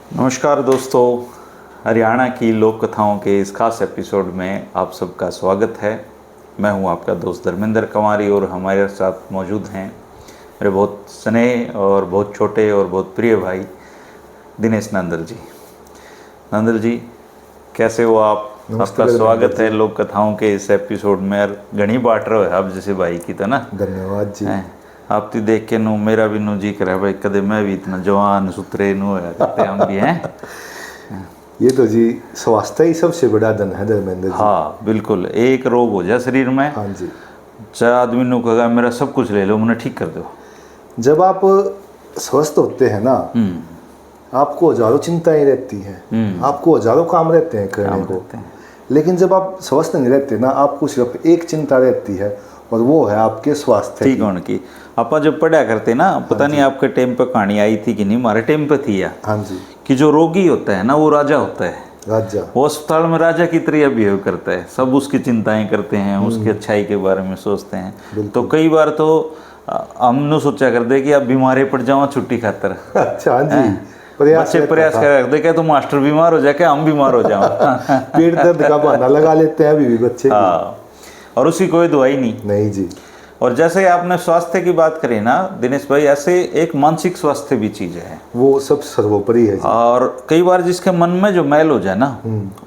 नमस्कार दोस्तों, हरियाणा की लोक कथाओं के इस खास एपिसोड में आप सबका स्वागत है। मैं हूं आपका दोस्त धर्मेंद्र कंवारी और हमारे साथ मौजूद हैं मेरे बहुत स्नेह और बहुत छोटे और बहुत प्रिय भाई दिनेश नंदल जी। नंदल जी, कैसे हो आप? आपका स्वागत है लोक कथाओं के इस एपिसोड में। यार घनी बांट रहे हो आप जैसे भाई की तो ना। धन्यवाद जी। आप तो देख के नु मेरा भी नु जी करे भाई कदे मैं भी इतना जवान सुथरे नु होया करते हम भी हैं। ये तो जी स्वास्थ्य ही सबसे बड़ा धन है धर्मेंद्र जी। हाँ बिल्कुल, एक रोग हो जाए शरीर में, हाँ जी, चाहे आदमी नु कहेगा मेरा सब कुछ ले लो, मुझे ठीक कर दो। जब आप स्वस्थ होते हैं ना, आपको हजारों चिंताएं रहती हैं, आपको हजारों काम रहते हैं करने को। लेकिन जब आप स्वस्थ नहीं रहते ना, आपको सिर्फ एक चिंता रहती है और वो है आपके स्वास्थ्य ठीक होने की। आप जब पढ़ा करते ना, पता नहीं आपके टाइम पे कहानी आई थी कि नहीं, हमारे टाइम पे थी या हाँ जी, कि जो रोगी होता है ना वो राजा होता है। राजा वो अस्पताल में राजा की तरह बिहेव करता है, सब उसकी चिंताएं करते हैं, उसकी अच्छाई के बारे में सोचते हैं। तो कई बार तो हमने सोचा करते कि अब बीमारी पड़ जाओ छुट्टी खातर। अच्छा हाँ जी, बच्चे प्रयास कर रखते क्या तो मास्टर बीमार हो जाए क्या हम बीमार हो जाओ। पेट दर्द का बहाना लगा लेते हैं अभी भी बच्चे। हाँ, और उसकी कोई दवाई नहीं जी। और जैसे आपने स्वास्थ्य की बात करी ना दिनेश भाई, ऐसे एक मानसिक स्वास्थ्य भी चीज है, वो सब सर्वोपरि है जी। और कई बार जिसके मन में जो मैल हो जाए ना,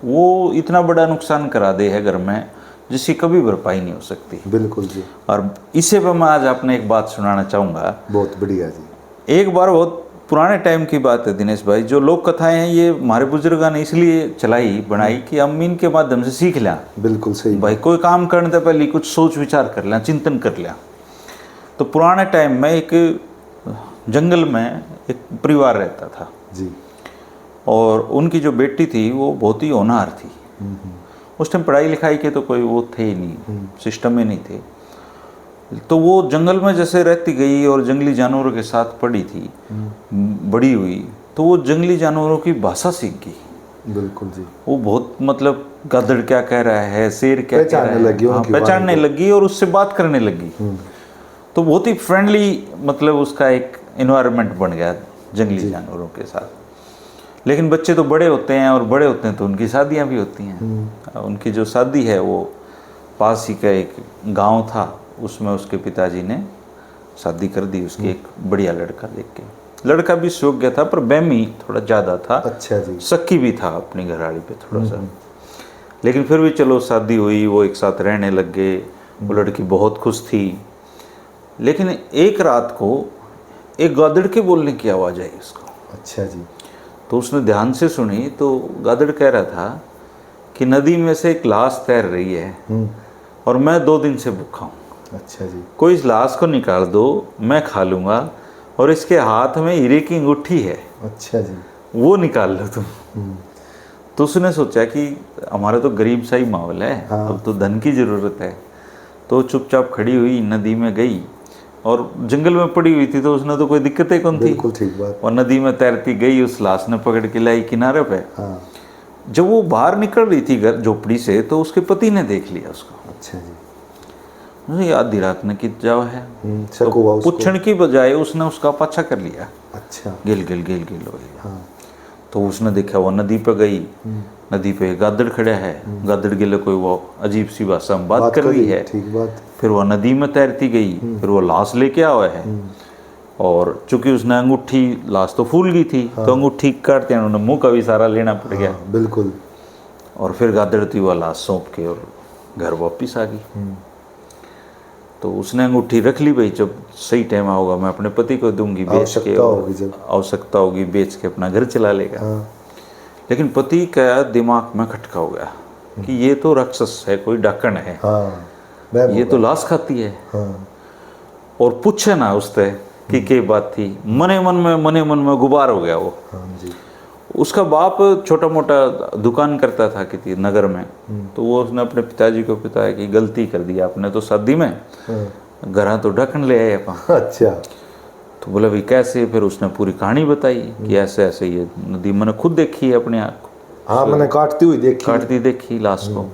वो इतना बड़ा नुकसान करा दे है घर में जिसकी कभी भरपाई नहीं हो सकती। बिल्कुल जी। और इसे पर मैं आज आपने एक बात सुनाना चाहूँगा। बहुत बढ़िया जी। एक बार बहुत पुराने टाइम की बात है दिनेश भाई, जो लोक कथाएं हैं ये हमारे बुजुर्गों ने इसलिए चलाई बनाई कि हम इनके माध्यम से सीख लें। बिल्कुल सही भाई कोई काम करने से पहले कुछ सोच विचार कर लें, चिंतन कर लें। तो पुराने टाइम में एक जंगल में एक परिवार रहता था जी, और उनकी जो बेटी थी वो बहुत ही होनहार थी। उस टाइम पढ़ाई लिखाई के तो कोई वो थे ही नहीं, सिस्टम ही नहीं थे। तो वो जंगल में जैसे रहती गई और जंगली जानवरों के साथ पड़ी थी, बड़ी हुई, तो वो जंगली जानवरों की भाषा सीख गई। बिल्कुल जी। वो बहुत मतलब गधड़ क्या कह रहा है, शेर क्या कह रहा है, पहचानने लगी और उससे बात करने लगी। तो बहुत ही फ्रेंडली मतलब उसका एक एनवायरनमेंट बन गया जंगली जानवरों के साथ। लेकिन बच्चे तो बड़े होते हैं और बड़े होते हैं तो उनकी शादियां भी होती हैं। उनकी जो शादी है वो पास ही का एक गांव था, उसमें उसके पिताजी ने शादी कर दी उसकी एक बढ़िया लड़का देख के। लड़का भी योग्य था पर बेमी थोड़ा ज़्यादा था। अच्छा जी। शक्की भी था अपनी घरवाली पे थोड़ा सा। लेकिन फिर भी चलो शादी हुई, वो एक साथ रहने लग गए। वो लड़की बहुत खुश थी। लेकिन एक रात को एक गादड़ के बोलने की आवाज़ आई उसको। अच्छा जी। तो उसने ध्यान से सुनी तो गादड़ कह रहा था कि नदी में से एक लाश तैर रही है और मैं 2 दिन से भूखा हूँ। अच्छा जी। कोई इस लाश को निकाल दो, मैं खा लूँगा, और इसके हाथ में हीरे की अंगूठी है। अच्छा जी। वो निकाल लो तुम। तो उसने सोचा कि हमारा तो गरीब सा ही माहौल है, अब तो धन की ज़रूरत है। तो चुपचाप खड़ी हुई नदी में गई और जंगल में पड़ी हुई थी तो उसने तो कोई दिक्कत ही कौन थी। बिल्कुल ठीक बात। और नदी में तैरती गई, उस लाश ने पकड़ के लाई किनारे पे। जब वो बाहर निकल रही थी घर झोपड़ी से तो उसके पति ने देख लिया उसको। अच्छा जी। मुझे आधी रात ने कित जाओ है, तो पूछने की बजाय उसने उसका पाछा कर लिया। अच्छा। गिल गिल गिल गिल हो गया। तो उसने देखा वो नदी पे गई, नदी पे गादड़ खड़ा है, गादड़ के लिए कोई वो अजीब सी भाषा में बात कर रही है। ठीक बात। फिर वो नदी में तैरती गई, फिर वो लाश लेके आया है। और चूंकि उसने अंगूठी, लाश तो फूल गई थी, तो अंगूठी काटते हैं उन्होंने मुंह का भी सारा लेना पड़ गया। बिल्कुल। और फिर गादड़ थी वो लाश सौंप के और घर वापिस आ गई। तो उसने अंगूठी रख ली, भाई जब सही टाइम होगा मैं अपने पति को दूंगी बेच के, आवश्यकता होगी बेच के अपना घर चला लेगा। लेकिन पति का दिमाग में खटका हो गया कि ये तो राक्षस है, कोई डाकण है, ये तो लाश खाती है। और पूछे ना उससे कि क्या बात थी, मने मन में गुबार हो गया वो। उसका बाप छोटा मोटा दुकान करता था किसी नगर में। तो वो उसने अपने पिताजी को बताया कि गलती कर दी आपने तो शादी में, घर तो ढक्कन ले आए अपन। अच्छा। तो बोला भाई कैसे? फिर उसने पूरी कहानी बताई कि ऐसे ऐसे ये नदी मैंने खुद देखी है अपने आँख को। हाँ, मैंने काटती देखी लाश को।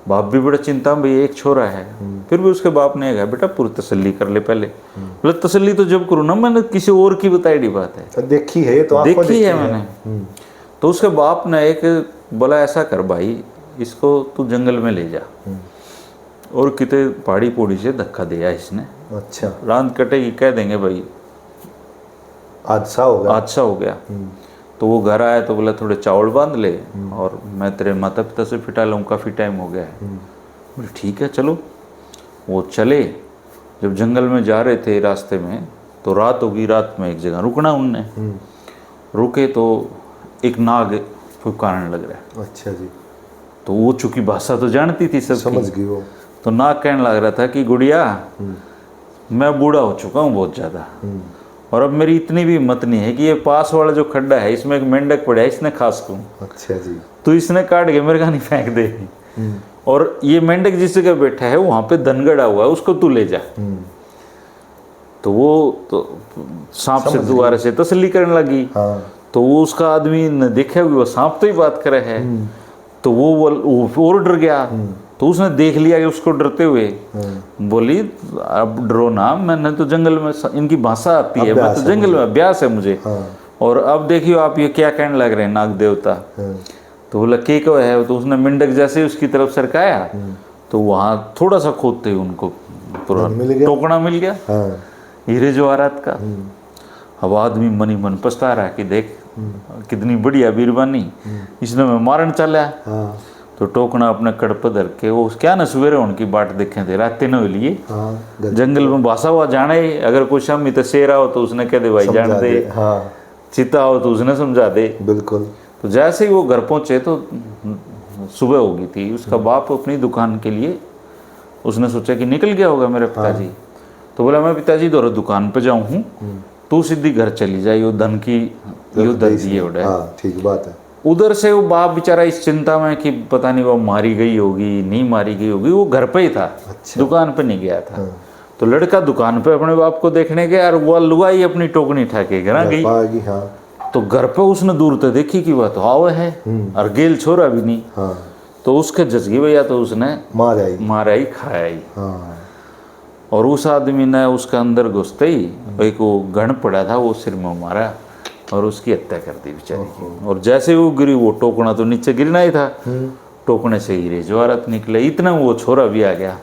बाप भी बड़ा चिंता में, भाई एक छोरा है। फिर भी उसके बाप ने कहा बेटा पूरी तसल्ली कर ले पहले, बोले तसल्ली तो जब करूँ ना, मैंने किसी और की बताई डी बात है, तो देखी है तो आपको देखी है मैंने। तो उसके बाप ने एक बोला ऐसा कर भाई, इसको तू जंगल में ले जा, और कितने पहाड़ी पौड़ी से धक्का दिया इसने। अच्छा, रात कटेगी, कह देंगे भाई हादसा हो गया। हादसा हो गया। तो वो घर आया तो बोला थोड़े चावल बांध ले और मैं तेरे माता पिता से फिटा लूँ, काफ़ी टाइम हो गया है। बोले ठीक है चलो। वो चले, जब जंगल में जा रहे थे रास्ते में तो रात होगी, रात में एक जगह रुकना उनने। रुके तो एक नाग फुफकारने लग रहा है। अच्छा जी। तो वो चूंकि भाषा तो जानती थी सब, समझ गई वो। तो नाग कहने लग रहा था कि गुड़िया मैं बूढ़ा हो चुका हूँ बहुत ज़्यादा, और अब मेरी इतनी भी हिम्मत नहीं है कि ये पास वाला जो खड्डा है इसमें एक मेंढक पड़ा है, इसने खास कहूँ। अच्छा जी। तो इसने काट के मेरे कहानी फेंक देगी, और ये मेंढक जिस जगह बैठा है वहाँ पे धन गड़ा हुआ है, उसको तू ले जा। तो वो तो सांप से दोबारा से तसल्ली करने लगी। हाँ। तो वो उसका आदमी ने देखा कि वो सांप तो ही बात करे है, तो वो और डर गया। तो उसने देख लिया कि उसको डरते हुए, बोली अब डरो ना, मैंने तो जंगल में इनकी भाषा आती है, मैं तो जंगल में अभ्यास है मुझे। और अब देखियो आप ये क्या कहने लग रहे हैं नाग देवता। तो बोला के को है। तो उसने मेंढक जैसे उसकी तरफ सरकाया तो वहाँ थोड़ा सा खोदते ही उनको पूरा टोकना मिल गया, हीरे जवाहरात का। अब आदमी मनी मन पछता रहा कि देख कितनी बढ़िया बीरबानी, इसने मैं मारन चला। तो टोकना अपने कड़ पर धर के, वो क्या न सवेरे उनकी बाट देखे थे, रात न लिए जंगल में भाषा हुआ जाने। अगर कोई शामी तो शेर आओ तो उसने कह दे भाई जान दे, चिता हो तो उसने समझा दे। बिल्कुल। तो जैसे ही वो घर पहुंचे तो सुबह हो गई थी। उसका बाप अपनी दुकान के लिए उसने सोचा कि निकल गया होगा मेरे पिताजी। तो बोला मैं पिताजी दोनों दुकान पे जाऊँ हूँ, तू सीधी घर चली जाए, यो धन की यो दर दिए उड़ा। ठीक बात है। उधर से वो बाप बेचारा इस चिंता में कि पता नहीं वो मारी गई होगी नहीं मारी गई होगी, वो घर पे ही था। अच्छा। दुकान पे नहीं गया था। तो लड़का दुकान पे अपने बाप को देखने गया और वो लुगाई अपनी टोकनी ठाके घर गई। तो घर पे उसने दूर से देखी कि वह तो आवे है और गेल छोरा भी नहीं। तो उसके जजगी भैया तो उसने मारा ही खाया ही। और उस आदमी ने उसके अंदर घुसते ही एक वो गण पड़ा था, वो सिर में मारा और उसकी हत्या कर दी बेचारी की। और जैसे वो गिरी, वो टोकना तो नीचे गिरना ही था, टोकने से हीरे जवाहरात निकले। इतना वो छोरा भी आ गया।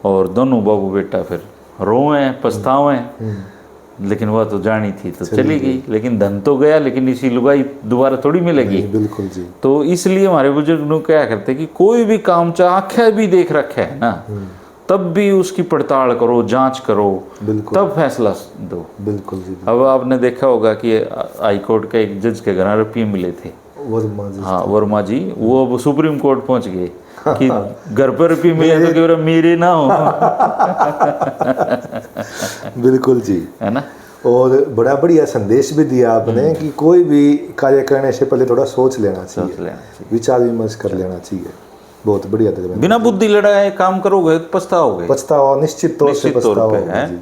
और दोनों बाबू बेटा फिर रोए पछतावे, लेकिन वह तो जानी थी तो चली गई। लेकिन धन तो गया, लेकिन इसी लुगाई दोबारा थोड़ी मिलेगी। बिल्कुल जी। तो इसलिए हमारे बुजुर्ग लोग क्या करते कि कोई भी काम चाहे आंखें भी देख रखे है ना, तब भी उसकी पड़ताल करो, जांच करो, तब फैसला दो। बिल्कुल जी। अब आपने देखा होगा कि हाई कोर्ट के एक जज के घर रुपये मिले थे, वर्मा जी, वो अब सुप्रीम कोर्ट पहुंच गए कि घर पर रुपये मिले तो केवल मेरे ना हो। बिल्कुल जी, है ना। और बड़ा बढ़िया संदेश भी दिया आपने कि कोई भी कार्य करने से पहले थोड़ा सोच लेना चाहिए, विचार विमर्श कर लेना चाहिए। बहुत बढ़िया था। बिना बुद्धि लड़ाए काम करोगे तो पछताओगे। पछतावा निश्चित तौर से पछतावा है।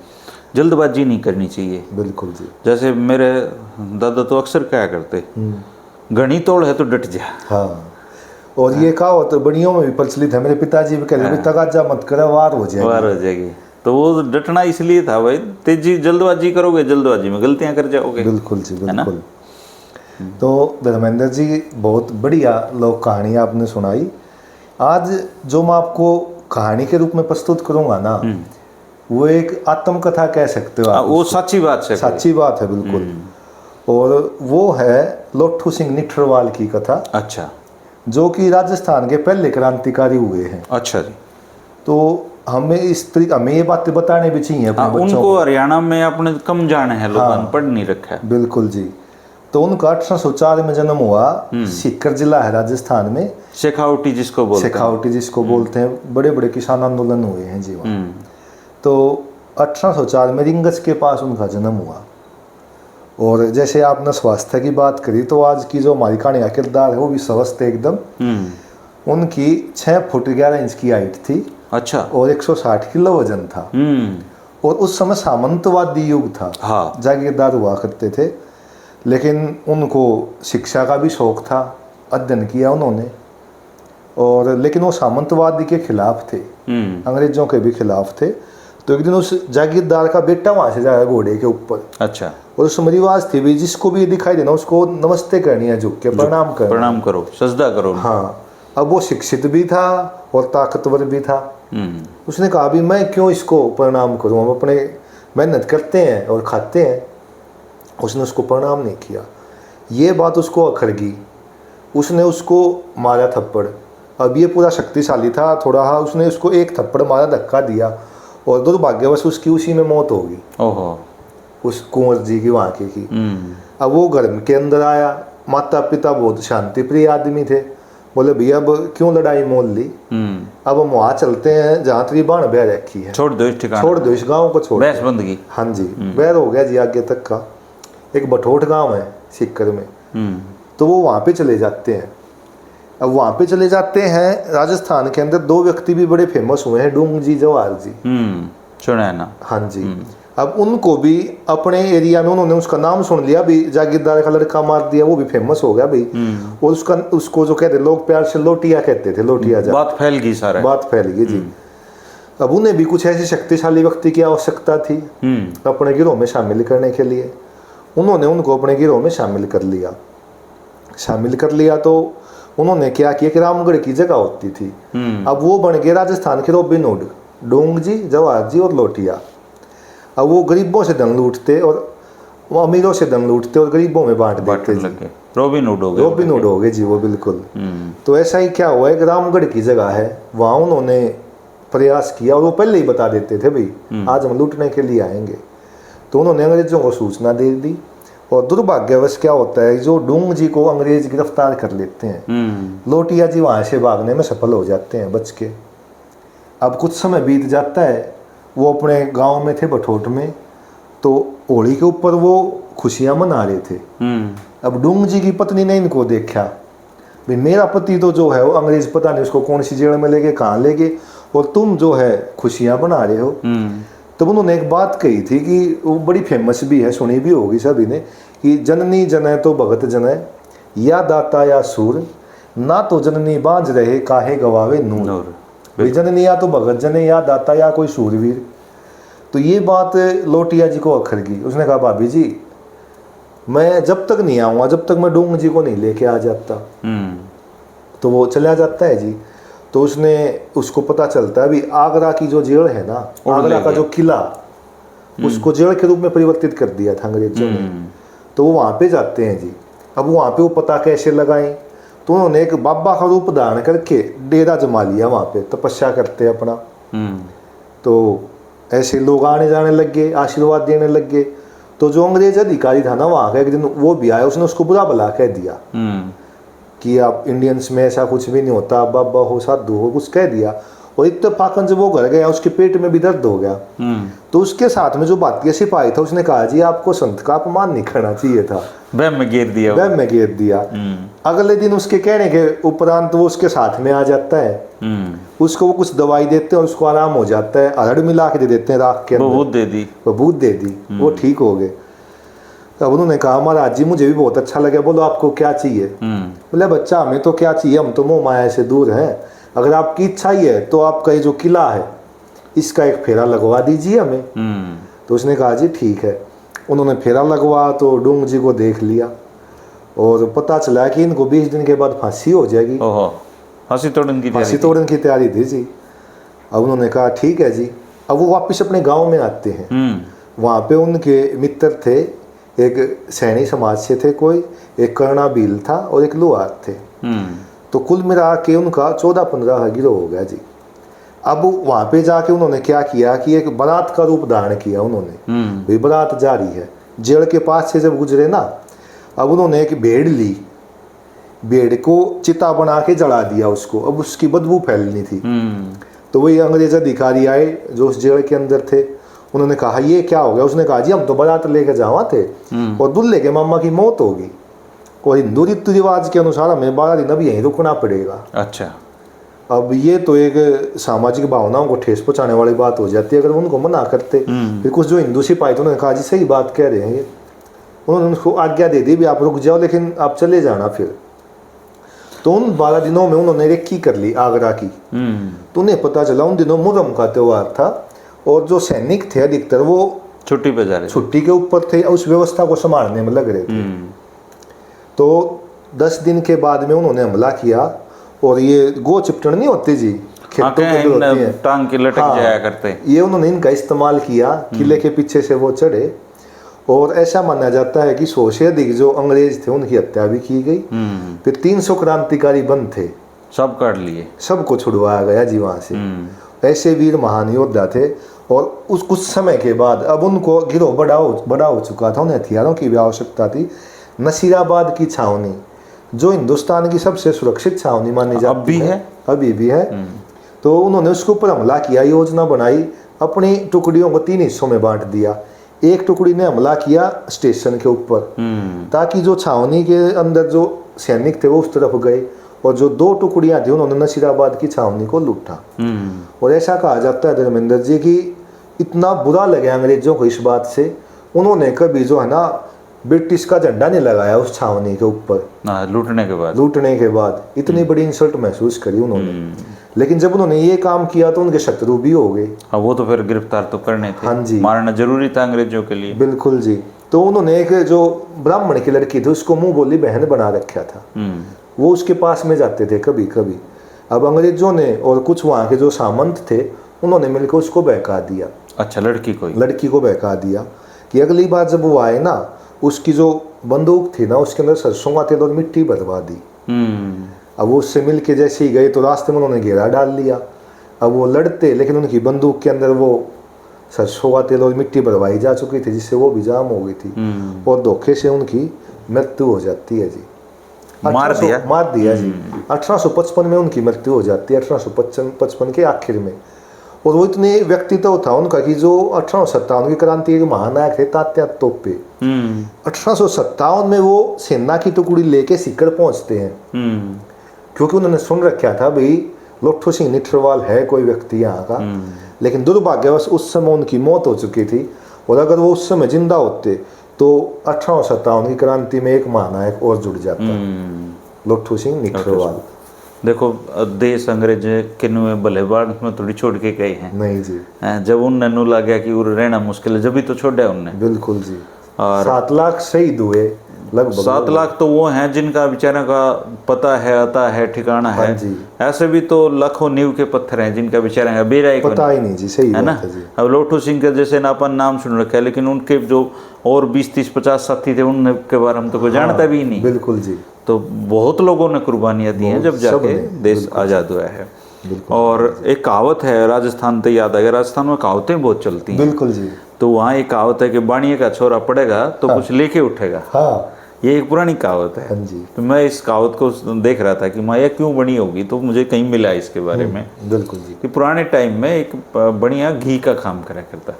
जल्दबाजी नहीं करनी चाहिए। बिल्कुल जी। जैसे मेरे दादा तो अक्सर कहा करते, घनी तोड़ है तो डट जा। हाँ, और ये कहावत तो बड़ियों में भी प्रचलित है। मेरे पिताजी भी कहते हैं तगाजा मत करे, वार हो जाएगी। तो वो डटना इसलिए था भाई, तेजी जल्दबाजी करोगे, जल्दबाजी में गलतियां कर जाओगे। बिल्कुल जी, बिल्कुल। तो धर्मेंद्र जी, बहुत बढ़िया लोक कहानी आपने सुनाई। आज जो मैं आपको कहानी के रूप में प्रस्तुत करूंगा ना, वो एक आत्मकथा कह सकते हो आप। वो सच्ची बात है। सच्ची बात है, बिल्कुल। और वो है लोट्ठू सिंह निठरवाल की कथा। अच्छा। जो कि राजस्थान के पहले क्रांतिकारी हुए हैं। अच्छा जी। तो हमें ये बातें बताने भी चाहिए अपने बच्चों उनको हरियाणा में अपने कम जाने हैं लोग, अनपढ़ नहीं रखा है। बिल्कुल जी। तो उनका 1804 में जन्म हुआ। सीकर जिला है राजस्थान में। शेखावटी जिसको बोलते हैं। बड़े बड़े किसान आंदोलन हुए हैं जी वहाँ। तो 1804 में रिंगस के पास उनका जन्म हुआ। और जैसे आपने स्वास्थ्य की बात करी, तो आज की जो हमारी कहानी का किरदार है वो भी स्वस्थ एकदम। उनकी 6 फुट 11 इंच की हाइट थी। अच्छा। और 160 किलो वजन था। और उस समय सामंतवादी युग था। जागीरदार हुआ करते थे। लेकिन उनको शिक्षा का भी शौक था, अध्ययन किया उन्होंने। और लेकिन वो सामंतवादी के खिलाफ थे, अंग्रेजों के भी खिलाफ थे। तो एक दिन उस जागीरदार का बेटा वहां से जाएगा घोड़े के ऊपर। अच्छा। और उसमें रिवाज थी भी जिसको भी दिखाई देना उसको नमस्ते करनी है, झुक के प्रणाम करना, प्रणाम करो, सजदा करो। हाँ। अब वो शिक्षित भी था और ताकतवर भी था। उसने कहा भी मैं क्यों इसको प्रणाम करूं, हम अपने मेहनत करते हैं और खाते हैं। उसने उसको प्रणाम नहीं किया। ये बात उसको अखरगी, उसने उसको मारा थप्पड़। अब ये पूरा शक्तिशाली था थोड़ा, हाँ, उसने उसको एक थप्पड़ मारा, धक्का दिया और दुर्भाग्यवश उसकी उसी में मौत हो गई। ओहो। उस कुंवर जी की वहाँ की। अब वो घर के अंदर आया, माता पिता बहुत शांति प्रिय आदमी थे, बोले भैया अब क्यों लड़ाई मोल ली, अब हम वहाँ चलते हैं जहाँ तेरी बाण बह रखी है, छोड़ दो इस ठिकाना, छोड़ दो इस गाँव को, छोड़ बहस बंद की। हाँ जी, बैर हो गया जी आगे तक का। एक बठोट गांव है सीकर में, तो वो वहाँ पे चले जाते हैं। अब वहाँ पे चले जाते हैं, राजस्थान के अंदर दो व्यक्ति भी बड़े फेमस हुए हैं, डूंग जी, जवाहर जी। सुना है ना। हाँ जी। अब उनको भी अपने एरिया में उन्होंने उसका नाम सुन लिया भी, जागीरदार का लड़का मार दिया, वो भी फेमस हो गया भाई। और उसको जो कहते लोग प्यार से लोटिया कहते थे, लोटिया जा। बात फैल गई, सारा बात फैल गई जी। अब उन्हें भी कुछ ऐसे शक्तिशाली व्यक्ति की आवश्यकता थी अपने गिरोह में शामिल करने के लिए। उन्होंने उनको अपने गिरोह में शामिल कर लिया। तो उन्होंने क्या किया कि रामगढ़ की जगह होती थी, अब वो बन गए राजस्थान के रॉबिन हुड, डोंग जी, जवाहर जी और लोटिया। अब वो गरीबों से धन लूटते और वो अमीरों से धन लूटते और गरीबों में बांट देते जी। रॉबिन हुड हो गए जी वो, बिल्कुल। तो ऐसा ही क्या हुआ है, रामगढ़ की जगह है, वहाँ उन्होंने प्रयास किया और वो पहले ही बता देते थे भाई आज हम लूटने के लिए आएंगे। तो उन्होंने अंग्रेजों को सूचना दे दी और दुर्भाग्यवश क्या होता है, जो डूंग जी को अंग्रेज गिरफ्तार कर लेते हैं, लोटिया जी वहाँ से भागने में सफल हो जाते हैं बच के। अब कुछ समय बीत जाता है, वो अपने गांव में थे बठोट में, तो होली के ऊपर वो खुशियां मना रहे थे। अब डूंग जी की पत्नी ने इनको देखा, भाई मेरा पति तो जो है वो अंग्रेज पता नहीं उसको कौन सी जेल में लेके कहाँ लेके, और तुम जो है खुशियां बना रहे हो। तब उन्होंने एक बात कही थी कि वो बड़ी फेमस भी है, सुनी भी होगी सभी ने, कि जननी जनै तो भगत जनै, या दाता या सूर, ना तो जननी बांझ रहे काहे गवावे नूर। जननी या तो भगत जने, या दाता या कोई सूरवीर। तो ये बात लोटिया जी को अखर गई। उसने कहा भाभी जी मैं जब तक नहीं आऊँगा जब तक मैं डूंग जी को नहीं लेके आ जाता। तो वो चला जाता है जी। तो उसको पता चलता है भी आगरा की जो जेल है ना, आगरा का जो किला, उसको जेल के रूप में परिवर्तित कर दिया था अंग्रेजों ने। तो वो वहाँ पे जाते हैं जी। अब वहाँ पे वो पता कैसे लगाएं, तो उन्होंने एक बाबा का रूप धारण करके डेरा जमा लिया, वहाँ पे तपस्या करते अपना। तो ऐसे लोग आने जाने लग गए, आशीर्वाद देने लग गए। तो जो अंग्रेज अधिकारी था ना वहाँ का, एक दिन वो भी आया, उसने उसको बुरा भला कह दिया कि आप इंडियंस में ऐसा कुछ भी नहीं होता, बाबा हो साधु हो, कुछ कह दिया। और इत्तेफाकन जब वो घर गया उसके पेट में भी दर्द हो गया। तो उसके साथ में जो भारतीय सिपाही था उसने कहा जी आपको संत का अपमान नहीं करना चाहिए था, वहम में घेर दिया। अगले दिन उसके कहने के उपरांत वो उसके साथ में आ जाता है, उसको वो कुछ दवाई देते हैं और उसको आराम हो जाता है, अरहर मिला के दे देते हैं राख के अंदर, बबूत दे दी, वो ठीक हो गए। तब उन्होंने कहा महाराज जी मुझे भी बहुत अच्छा लगा, बोलो आपको क्या चाहिए। बोले बच्चा हमें तो क्या चाहिए, हम तो मोह माया से दूर हैं, अगर आपकी इच्छा ही है तो आपका ये जो किला है इसका एक फेरा लगवा दीजिए हमें। तो उसने कहा जी ठीक है। उन्होंने फेरा लगवा तो डूंग जी को देख लिया और पता चला कि इनको 20 दिन के बाद फांसी हो जाएगी। फांसी तोड़न की तैयारी थी जी। अब उन्होंने कहा ठीक है जी। अब वो वापस अपने गांव में आते हैं। वहाँ पे उनके मित्र थे, एक सैनी समाज से थे कोई, एक कर्णा भील था और एक लोहार थे। तो कुल मिला के उनका 14-15 गिरोह हो गया जी। अब वहाँ पे जाके उन्होंने क्या किया कि एक बारात का रूप धारण किया उन्होंने, भाई बारात जा रही है। जेल के पास से जब गुजरे ना, अब उन्होंने एक भेड़ ली, भेड़ को चिता बना के जला दिया उसको, अब उसकी बदबू फैलनी थी। तो वही अंग्रेज अधिकारी आए जो उस जेल के अंदर थे, उन्होंने कहा ये क्या हो गया। उसने कहा जी हम तो बारात लेकर जावा थे और दूल्हे के मामा की मौत होगी और हिंदू रीति रिवाज के अनुसार हमें 12 दिन अब यहीं रुकना पड़ेगा। अच्छा। अब ये तो एक सामाजिक भावनाओं को ठेस पहुंचाने वाली बात हो जाती है। अगर उनको मना करते, फिर कुछ जो हिंदू सिपाही थे उन्होंने कहा जी सही बात कह रहे हैं ये, उन्होंने उसको आज्ञा दे दी भी आप रुक जाओ लेकिन आप चले जाना। फिर तो उन 12 दिनों में उन्होंने रेकी कर ली आगरा की। तो उन्हें पता चला उन दिनों मुहर्रम का त्यौहार था और जो सैनिक थे अधिकतर वो छुट्टी पे जा रहे थे। छुट्टी के ऊपर थे, उस व्यवस्था को संभालने में लग रहे थे। तो 10 दिन के बाद में उन्होंने हमला किया और ये गो चिपटन नहीं होती जी, खेतों के अंदर होती है, टांग के लटक जाया करते, ये उन्होंने इनका इस्तेमाल किया, किले के पीछे से वो चढ़े और ऐसा माना जाता है कि 100 से अधिक जो अंग्रेज थे उनकी हत्या भी की गई। फिर 300 क्रांतिकारी बंद थे, सब काट लिए, सबको छुड़वाया गया जी वहां से। ऐसे वीर महान योद्धा थे। और उस कुछ समय के बाद अब उनको गिरोह बड़ा हो चुका था, उन्हें हथियारों की भी आवश्यकता थी। नसीराबाद की छावनी जो हिंदुस्तान की सबसे सुरक्षित छावनी मानी जाती है, अभी भी है, तो उन्होंने उसके ऊपर हमला किया, योजना बनाई, अपनी टुकड़ियों को 3 हिस्सों में बांट दिया। एक टुकड़ी ने हमला किया स्टेशन के ऊपर, ताकि जो छावनी के अंदर जो सैनिक थे वो उस तरफ गए, और जो 2 टुकड़ियां थी उन्होंने नसीराबाद की छावनी को लूटा। और ऐसा कहा जाता है धर्मेंद्र जी कि इतना बुरा लगे अंग्रेजों को इस बात से, उन्होंने कभी जो है ना ब्रिटिश का झंडा नहीं लगाया उस छावनी के ऊपर। लूटने के बाद इतनी बड़ी इंसल्ट महसूस करी उन्होंने। लेकिन जब उन्होंने ये काम किया तो उनके शत्रु भी हो गए। हाँ, वो तो फिर गिरफ्तार तो करने थे। हाँ जी, मारना जरूरी था अंग्रेजों के लिए। बिल्कुल जी। तो उन्होंने एक जो ब्राह्मण की लड़की थी उसको मुंह बोली बहन बना रखा था, वो उसके पास में जाते थे कभी कभी। अब अंग्रेजों ने और कुछ वहाँ के जो सामंत थे उन्होंने मिलकर उसको बहका दिया। अच्छा, लड़की को बहका दिया कि अगली बार जब वो आए ना, उसकी जो बंदूक थी ना उसके अंदर सरसों का तेल और मिट्टी भरवा दी। अब वो उससे मिल के जैसे ही गए तो रास्ते में उन्होंने घेरा डाल लिया। अब वो लड़ते, लेकिन उनकी बंदूक के अंदर वो सरसों का तेल और मिट्टी भरवाई जा चुकी थी, जिससे वो भी जाम हो गई थी और धोखे से उनकी मृत्यु हो जाती है जी। मार दिया जी। 1855 में उनकी मृत्यु हो जाती है, 1855 के आखिर में। और वो इतने व्यक्तित्व था उनका कि जो 1857 की क्रांति के महानायक थे तात्या तोपे, 1857 में वो सेना की टुकड़ी लेके सीकर पहुंचते हैं, क्योंकि उन्होंने सुन रखा था भाई लोठू सिंह निठरवाल है कोई व्यक्ति यहाँ का। लेकिन दुर्भाग्यवश उस समय उनकी मौत हो चुकी थी, और अगर वो उस समय जिंदा होते तो 1857 की क्रांति में एक महानायक और जुड़ जाता, लोठू सिंह निठरवाल। देखो, देश अंग्रेज किन्नू भले बार में थोड़ी छोड़ के गए हैं। नहीं जी, जब उन्हें लग गया कि रहना मुश्किल है, जब भी तो छोड़ा उन्हें। बिल्कुल जी। और 7 लाख शहीद हुए लगभग। 7 लाख तो वो हैं जिनका बेचारा का पता है, आता है, ठिकाना है। ऐसे भी तो लाखों नींव के पत्थर हैं जिनका बेचारा का बेरा ही पता ही नहीं जी। सही है ना। अब लोठू सिंह के जैसे ना अपन नाम सुन रखा है, लेकिन उनके जो और 20, 30, 50 साथी थे उनके बारे में तो कोई जानता भी नहीं। बिल्कुल जी। तो बहुत लोगों ने कुर्बानियां दी हैं जब जाके देश आजाद हुआ है। और एक कहावत है, राजस्थान तो याद आ गया, राजस्थान में कहावतें बहुत चलती हैं। बिल्कुल जी। तो वहाँ एक कहावत है कि बाणिये का छोरा पड़ेगा तो कुछ लेके उठेगा। ये एक पुरानी कहावत है। तो मैं इस कहावत को देख रहा था कि माया क्यों बनी होगी, तो मुझे कहीं मिला इसके बारे में। बिल्कुल जी। कि पुराने टाइम में एक बढ़िया घी का काम करा करता,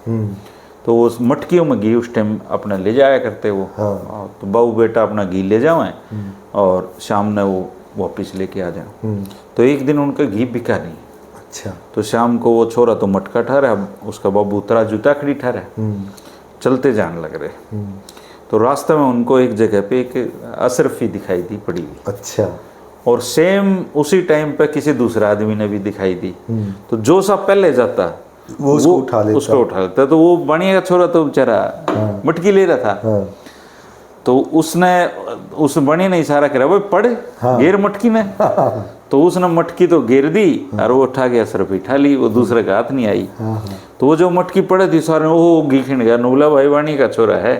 तो उस मटकियों में घी उस टाइम अपना ले जाया करते वो। तो बहू बेटा अपना घी ले जाए और शाम ने वो वापिस लेके आ जाए। तो एक दिन उनका घी बिका नहीं। अच्छा। तो शाम को वो छोरा तो मटका ठहरा, उसका बाबू उतरा जूता खड़ी ठहरा, चलते जाने लग रहे। तो रास्ते में उनको एक जगह पे एक अशरफी दिखाई दी पड़ी हुई। अच्छा। और सेम उसी टाइम पे किसी दूसरे आदमी ने भी दिखाई दी। तो जो सा पहले जाता वो उसको उठा लेता। तो वो बढ़िया का छोरा तो बेचारा मटकी ले रहा था। तो उसने उस बणी ने इशारा करा, भाई पढ़ घेर मटकी ने। तो उसने मटकी तो घेर दी और वो उठा गया, सिर्फ उठा ली, वो दूसरे का हाथ नहीं आई। तो वो जो मटकी पड़े थी सारे वो घी खिंड गया, नोबला भाई वाणी का छोरा है,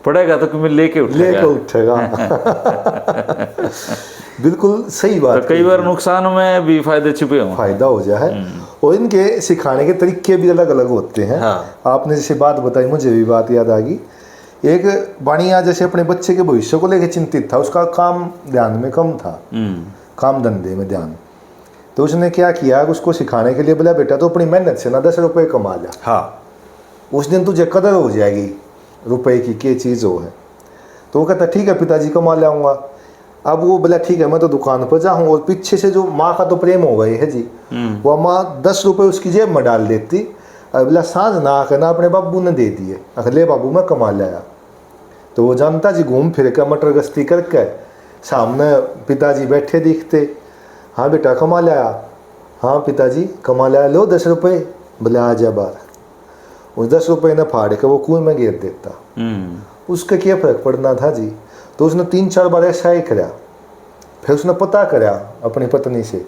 पड़ेगा तो तुम्हें लेके उठेगा। बिल्कुल सही बात। तो कई बार नुकसान में भी फायदे छिपे हों, फायदा हो जाए। और इनके सिखाने के तरीके भी अलग अलग होते हैं। आपने जैसे बात बताई मुझे भी बात याद आ गई। एक बाणिया जैसे अपने बच्चे के भविष्य को लेकर चिंतित था, उसका काम ध्यान में कम था, काम धंधे में ध्यान। तो उसने क्या किया, उसको सिखाने के लिए बोला बेटा तो अपनी मेहनत से ना 10 रुपए कमा जा, उस दिन तुझे कदर हो जाएगी रुपए की क्या चीज़ हो है। तो वो कहता ठीक है पिताजी कमा लाऊंगा। अब वो बोला ठीक है मैं तो दुकान पर जाऊँ, और पीछे से जो माँ का तो प्रेम हो गए है जी, वह माँ 10 रुपए उसकी जेब में डाल देती। बोला सांझ ना आकर ना अपने बाबू ने दे दिए, अगले बाबू मैं कमा लाया। तो वो जानता जी घूम फिर कर मटर गश्ती करके सामने पिताजी बैठे दिखते, हाँ बेटा कमा लाया, हाँ पिताजी कमा लाया, लो 10 रुपये, बोले आ जा बाहर। उस 10 रुपये ने फाड़ के वो कुएं में गिर देता। उसका क्या फर्क पड़ना था जी। तो उसने 3-4 बार ऐसा ही कराया। फिर उसने पता कराया अपनी पत्नी से,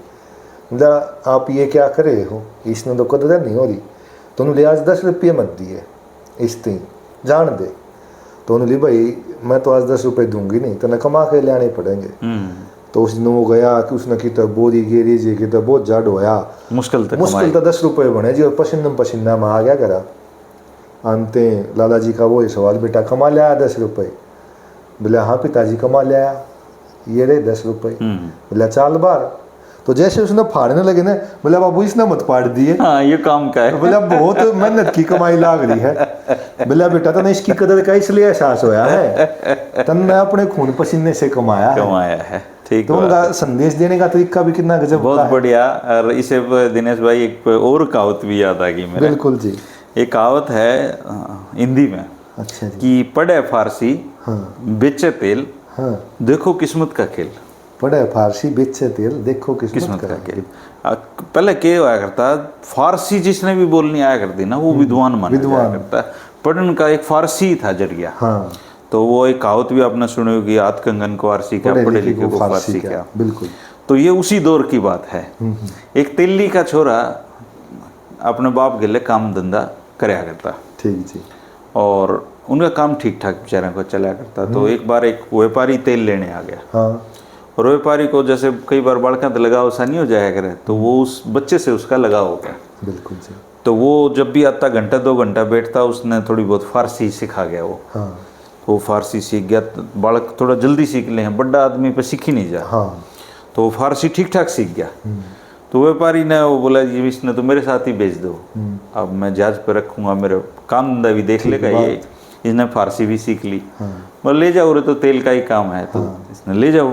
बोला आप ये क्या कर रहे हो, इसने तो कदर नहीं हो रही, तो उन्होंने आज 10 रुपये मत दिए इस तीन जान दे। तो उन्होंने भाई मैं तो आज 10 रुपये दूंगी नहीं, तो न कमा के लाने पड़ेंगे। तो उस दिन वो गया कि उसने की तो बोरी गेरी जी की तो बहुत जाड़ होया, मुश्किल तो 10 रुपये बने जी, और पसीना में आ गया करा। अंते लाला जी का वो सवाल, बेटा कमा लिया 10 रुपये? बोला हाँ पिताजी कमा लिया, ये रहे 10 रुपये। बोला 4 बार। तो जैसे उसने फाड़ने लगे ना, बोला बाबू इसने मत फाड़ दिए, हाँ ये काम का है। बोला बहुत मेहनत की कमाई लाग रही है। बोला बेटा तने इसकी कदर का इसलिए एहसास होया है, तने अपने खून पसीने से कमाया है। ठीक। तो उनका संदेश देने का तरीका भी कितना गजब, बहुत बढ़िया। और इसे दिनेश भाई एक और कहावत भी याद आ गई मेरे। बिल्कुल जी। एक कहावत है हिंदी में, अच्छा जी, कि पढ़े फारसी बेचे तेल, देखो किस्मत का खेल। पढ़े फारसी बेचे तेल, देखो किस्मत का खेल। पहले क्या हुआ करता, फारसी जिसने भी बोलनी आया करती ना वो विद्वान माना जाया करता। पढ़ने का एक फारसी था जरिया। तो वो एक कहावत भी आपने सुनी होगी, आत कंगन को फारसी क्या, पढ़े लिखे को फारसी क्या। बिल्कुल। तो ये उसी दौर की बात है। एक तेली का छोरा अपने बाप के लिए काम धंधा कराया करता। ठीक जी। और उनका काम ठीक ठाक बेचारे को चला करता। तो एक बार एक व्यापारी तेल लेने आ गया। और व्यापारी को जैसे कई बार बड़का तो लगाव सा नहीं हो जाया करे, तो वो उस बच्चे से उसका लगाव हो गया। बिल्कुल जी। तो वो जब भी आता घंटा 2 घंटा बैठता, उसने थोड़ी बहुत फारसी सिखा गया। वो फारसी सीख गया। बालक थोड़ा जल्दी सीख ले, बड़ा आदमी पे सीख ही नहीं जा। तो वो फारसी ठीक ठाक सीख गया। तो व्यापारी ने वो बोला जी इसने तो मेरे साथ ही भेज दो, अब मैं जहाज पे रखूंगा, मेरे काम धंधा भी देख लेगा ये, इसने फारसी भी सीख ली। बोले ले जाओ रे, तो तेल का ही काम है, तो इसने ले जाओ।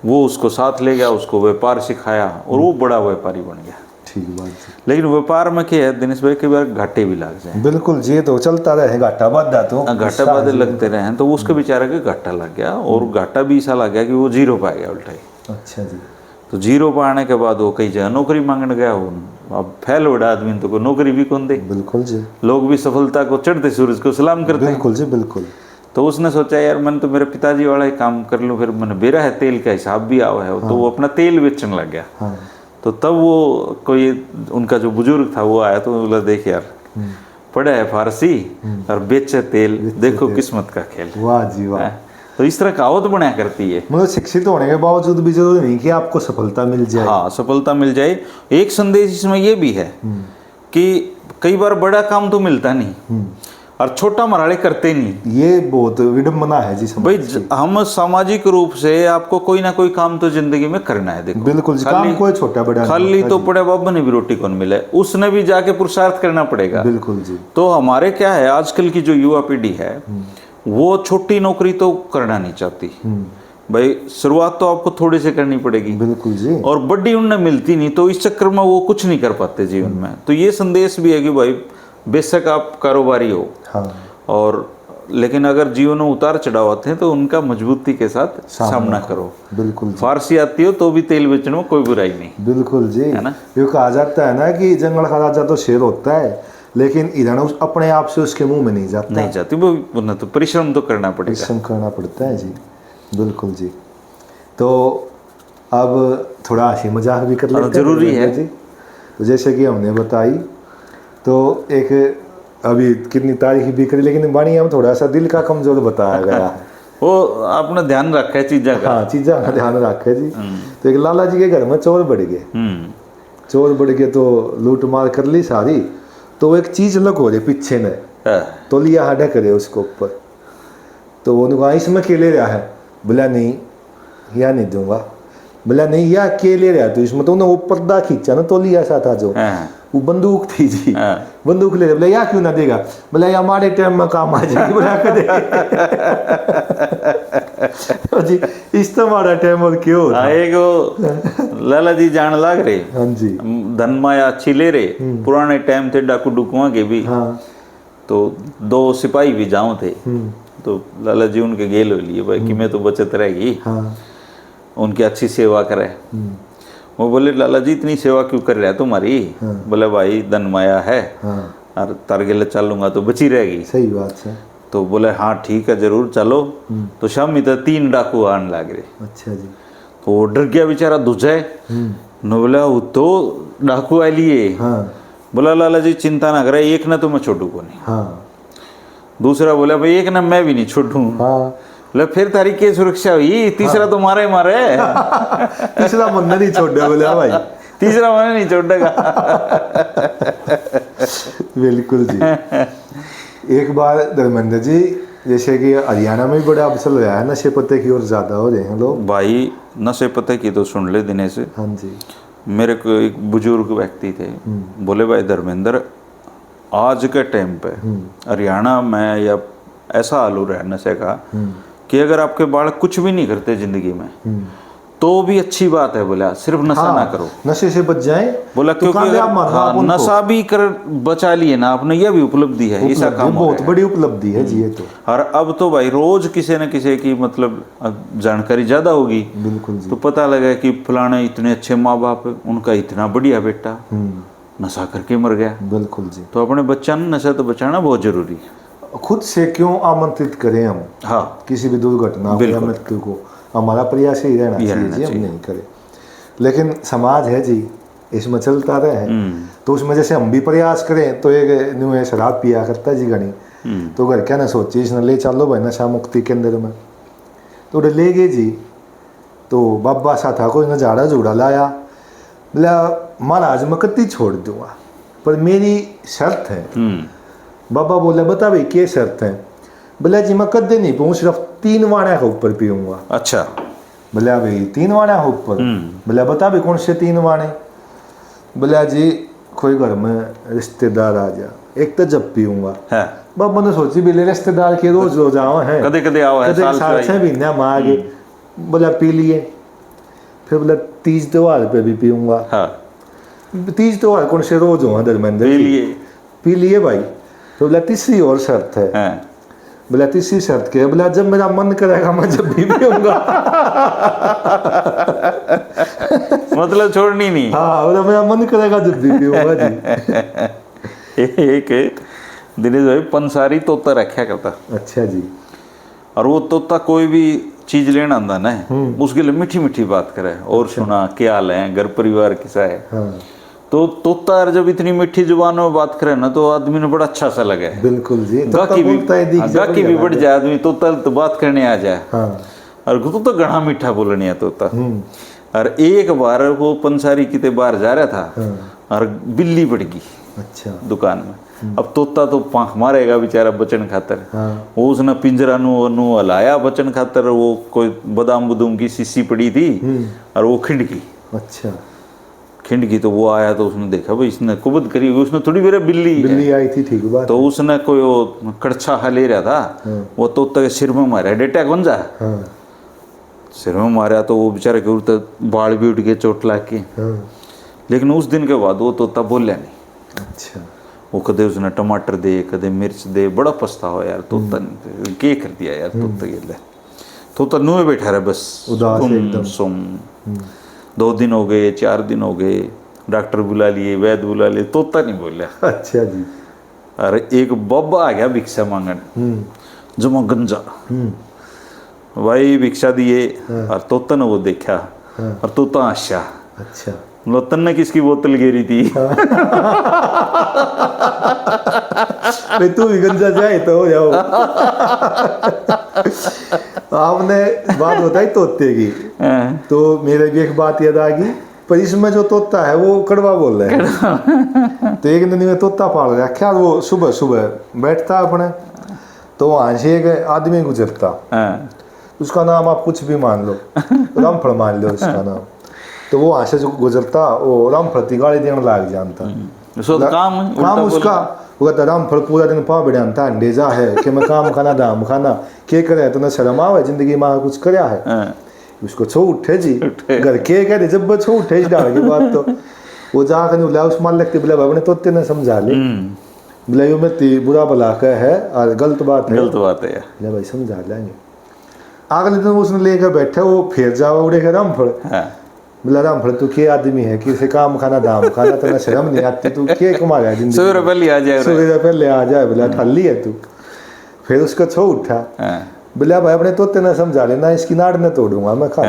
वो उसको साथ ले गया, उसको व्यापार सिखाया और वो बड़ा व्यापारी बन गया। ठीक बात। लेकिन व्यापार में क्या है दिनेश भाई, कई बार घाटे भी लग जाए। बिल्कुल जी, तो चलता रहे घाटा बाधा, तो घाटा बाधे लगते रहे। तो उसके बेचारे के घाटा लग गया, और घाटा भी ऐसा लग गया कि वो 0 पा गया उल्टा ही। अच्छा जी। तो 0 पाने के बाद वो कई जगह नौकरी मांगने गया। अब फेल हो आदमी तो कोई नौकरी भी कौन दे। बिल्कुल जी। लोग भी सफलता को चढ़ते सूरज को सलाम करते हैं। बिल्कुल जी, बिल्कुल। तो उसने सोचा यार मैंने तो मेरे पिताजी वाला ही काम कर लूँ, फिर मैंने बेरा है तेल का हिसाब भी आवा है। तो वो अपना तेल बेचने लग गया। तो तब वो कोई उनका जो बुजुर्ग था वो आया, तो बोला देख यार, पढ़ा है फारसी और बेचे तेल, देखो किस्मत का खेल। वाह जी वाह। तो इस तरह कहावत बनाया करती है। मतलब शिक्षित होने के बावजूद भी जरूरी नहीं कि आपको सफलता मिल जाए। हाँ, सफलता मिल जाए। एक संदेश इसमें ये भी है कि कई बार बड़ा काम तो मिलता नहीं और छोटा मराड़े करते नहीं। ये बहुत विडम्बना है जी भाई। हम सामाजिक रूप से आपको कोई ना कोई काम तो जिंदगी में करना है। देखो बिल्कुल, काम कोई छोटा बड़ा खाली तो पड़े बाबा ने भी रोटी कौन मिले, उसने भी जाके पुरुषार्थ करना पड़ेगा। बिल्कुल जी। तो हमारे क्या है, आजकल की जो युवा पीढ़ी है वो छोटी नौकरी तो करना नहीं चाहती। भाई शुरुआत तो आपको थोड़ी से करनी पड़ेगी। बिल्कुल जी। और बड़ी उन्हें मिलती नहीं, तो इस चक्कर में वो कुछ नहीं कर पाते जीवन में। तो ये संदेश भी है कि भाई बेशक आप कारोबारी हो, और लेकिन अगर जीवन में उतार चढ़ाव आते हैं तो उनका मजबूती के साथ सामना करो। बिल्कुल। फारसी आती हो तो भी तेल बेचने में कोई बुराई नहीं। बिल्कुल जी, है ना। ये कहा जाता है ना कि जंगल का राजा तो शेर होता है, लेकिन हिरण अपने आप से उसके मुंह में नहीं जाती। वो तो परिश्रम तो करना पड़ेगा, परिश्रम करना पड़ता है जी। बिल्कुल जी। तो अब थोड़ा हंसी मजाक भी कर लेते हैं, जरूरी है जी। तो जैसे कि हमने बताई, तो एक अभी कितनी तारीख भी करी, लेकिन वाणी हम थोड़ा सा दिल का कमजोर बताया गया है। वो आपने ध्यान रखा है चीज़ा का। हाँ, चीज़ा का ध्यान रखा है जी। तो एक लाला जी के घर में चोर बढ़ गए। चोर बढ़ गए तो लूट मार कर ली सारी। तो एक चीज लग रही पीछे ने, तो लिया हाडा करे उसको ऊपर। तो उन्होंने कहा इसमें के ले रहा है? बोला नहीं, या नहीं दूंगा। बोला नहीं, या के ले रहा? तो इसमें तो उन्होंने वो पर्दा खींचा ना, तो लिया सा था जो वो बंदूक थी जी। बंदूक ले रहे। बोला या क्यों ना देगा? बोला या हमारे टाइम में काम आ जाएगी। बोला कर जी, इस तुम्हारा टाइम और क्यों? लाला जी जान लाग रहे। हाँ जी। धन माया अच्छी ले रहे। पुराने टाइम थे डाकू डुकुआ के भी। तो 2 सिपाही भी जाओ थे। तो लाला जी उनके गेल हो लिए भाई कि मैं तो बचत रहेगी, उनकी अच्छी सेवा करे। वो बोले लाला जी इतनी सेवा क्यों कर रहा है तुम्हारी? बोले भाई धन माया है, और तार गेले चलूंगा तो बची रहेगी। सही बात है। तो बोले हाँ ठीक है जरूर चलो। तो शाम तो 3 डाकू आने लग रहे। अच्छा जी। तो वो डर गया बेचारा दूजे न, बोला वो तो डाकू आ लिए। हाँ। बोला लाला जी चिंता ना करे, एक ना तो मैं छोड़ू को नहीं। हाँ। दूसरा बोला भाई एक ना मैं भी नहीं छोड़ू। हाँ। बोले फिर तारी के सुरक्षा हुई, तीसरा तो मारे मारे। तीसरा मन नहीं छोड़ बोले भाई, तीसरा मन नहीं छोड़ेगा। बिल्कुल जी। एक बार धर्मेंद्र जी, जैसे कि हरियाणा में भी बड़ा अब चल रहा है नशे पत्ते की ओर ज्यादा हो रहे हैं लोग। भाई नशे पत्ते की तो सुन ले दिनेश। हाँ जी। मेरे को एक बुजुर्ग व्यक्ति थे, बोले भाई धर्मेंद्र आज के टाइम पे हरियाणा में या ऐसा हाल हो रहा है नशे का कि अगर आपके बालक कुछ भी नहीं करते जिंदगी में तो भी अच्छी बात है। बोला सिर्फ नशा ना करो, नशे से बच जाए। बोला क्योंकि नशा भी कर बचा लिए ना आपने, यह भी उपलब्धि है। ऐसा काम बहुत बड़ी उपलब्धि है जी ये तो। और अब तो भाई रोज किसी न किसी की मतलब जानकारी ज्यादा होगी। बिल्कुल जी। तो पता लगा कि फलाने इतने अच्छे माँ बाप, उनका इतना बढ़िया बेटा नशा करके मर गया। बिल्कुल जी। तो अपने बच्चा ने नशा तो बचाना बहुत जरूरी है। खुद से क्यों आमंत्रित करें हम किसी भी दुर्घटना या मृत्यु को, हमारा प्रयास ही रहना चाहिए जी, हम नहीं करें। लेकिन समाज है जी, इसमें चलता रहे। तो उसमें जैसे हम भी प्रयास करें तो एक न्यू शराब पिया करता है जी घनी, तो घर क्या ना सोचिए इसने ले चलो भाई नशा मुक्ति केंद्र में, तो ले गए जी। तो बाबा सा था कोई न झाड़ा झूड़ा लाया, बोला महाराज मैं कत्ती छोड़ दूंगा पर मेरी शर्त है। बाबा बोला बता भाई क्या शर्त है? बोला जी मैं कदे नहीं पीऊँ, सिर्फ 3 वाणा के ऊपर पीऊँगा। अच्छा। बोला भाई 3 वाणा के ऊपर? बोला बता भाई कौन से 3 वाणे? बोला जी कोई घर में रिश्तेदार आ जा, एक तो जब पीऊँगा। बाबा ने सोची बिले रिश्तेदार के रोज रोज आओ हैं, कदे कदे आओ है, साल 6 महीने में आगे। बोला पी लिए। फिर बोला 30 त्योहार पे भी पीऊँगा। 30 त्योहार कौन से रोज हो धर्मेंद्र? पी लिए भाई। तो बोला तीसरी और शर्त है। बोला तीसरी शर्त क्या? बोला जब मेरा मन करेगा मैं जब भी पीऊंगा। मतलब छोड़नी नहीं। हाँ बोला मेरा मन करेगा जब भी पीऊंगा जी। एक दिनेश भाई पंसारी तोता रखा करता। अच्छा जी। और वो तोता कोई भी चीज लेना आंदा ना उसके लिए मीठी मीठी बात करे, और सुना क्या हाल है, घर परिवार कैसा है। तो तोता जब इतनी मीठी जुबान में बात करे ना तो आदमी ने बड़ा अच्छा सा लगे। बिल्कुल जी। गाकी भी बढ़ जाए आदमी तोता तो बात करने आ जाए। और तो घना मीठा बोलने है तोता। और एक बार वो पंसारी किते बाहर जा रहा था और बिल्ली बढ़ गई। अच्छा। दुकान में। अब तोता तो पांख मारेगा बेचारा बचन खातर। वो उसने पिंजरा नु हलाया बचन खातर, वो कोई बादाम बुदूम की शीशी पड़ी थी और वो खिंड गई। अच्छा। खिंड की तो वो आया तो उसने देखा भाई इसने कुबत करी हुई, उसने थोड़ी देर बिल्ली आई थी। ठीक बात। तो उसने कोई वो कड़छा ले रहा था, वो तोता के सिर में मारा, डेटा कौन जा सिर में मारा तो वो बेचारे के उड़ते बाल भी उठ गए चोट ला के। लेकिन उस दिन के बाद वो तोता बोलिया नहीं। अच्छा। वो कदे उसने टमाटर दे कदे मिर्च दे, बड़ा पछतावा यार तोता ने क्या कर दिया यार तोता के लिए। तोता नुए बैठा रहा बस उदास एकदम। 2 दिन हो गए, 4 दिन हो गए, डॉक्टर बुला लिए, वैद्य बुला लिए, तोता नहीं बोला। अच्छा जी। अरे एक बाबा आ गया भिक्षा मांगन, जमा गंजा भाई भिक्षा दिए। और तोता ने वो देखा और तोता आशा। अच्छा। तन ने किसकी बोतल गिरी थी। तू भी गंजा जाए तो हो जाओ। आपने बात बताई तोते की, तो मेरे भी एक बात याद आ गई। पर इसमें जो तोता है वो कड़वा बोल रहा है। तो एक दिन में तोता पाल रखा, वो सुबह सुबह बैठता अपने, तो वहां से एक आदमी गुजरता, उसका नाम आप कुछ भी मान लो, रामफल मान लो उसका नाम। तो वो वहां से जो गुजरता वो रामफल की गाली देने लग जानता। काम उसका वो कहता रामफल पूरा दिन पा बढ़िया अंडे जा है कि मैं काम खाना दाम खाना के करे तो न शर्म आवे जिंदगी में कुछ करया है। उसको छो उठे जी घर के कह जब छो उठे डाल की बात। तो वो जाकर बोला उस मान लगती बोला बाबा ने तोते ने समझा ली, बोला यो में बुरा भला का है और गलत बात है भाई समझा लेंगे। अगले दिन उसने लेकर बैठे, वो फिर जाओ उड़ेगा रामफल। बोला रामफल तू क्या आदमी है कि इसे काम खाना दाम खाना, तो शर्म नहीं आती, तू क्या कमा रहा है जिंदगी, सवेरे पहले आ जाए, सवेरे पहले आ जाए, बोला ठल्ली है तू। फिर उसको छो उठा, बोला भाई अपने तोते ने समझा लेना, इसकी नाड़ ने तोड़ूंगा मैं खा।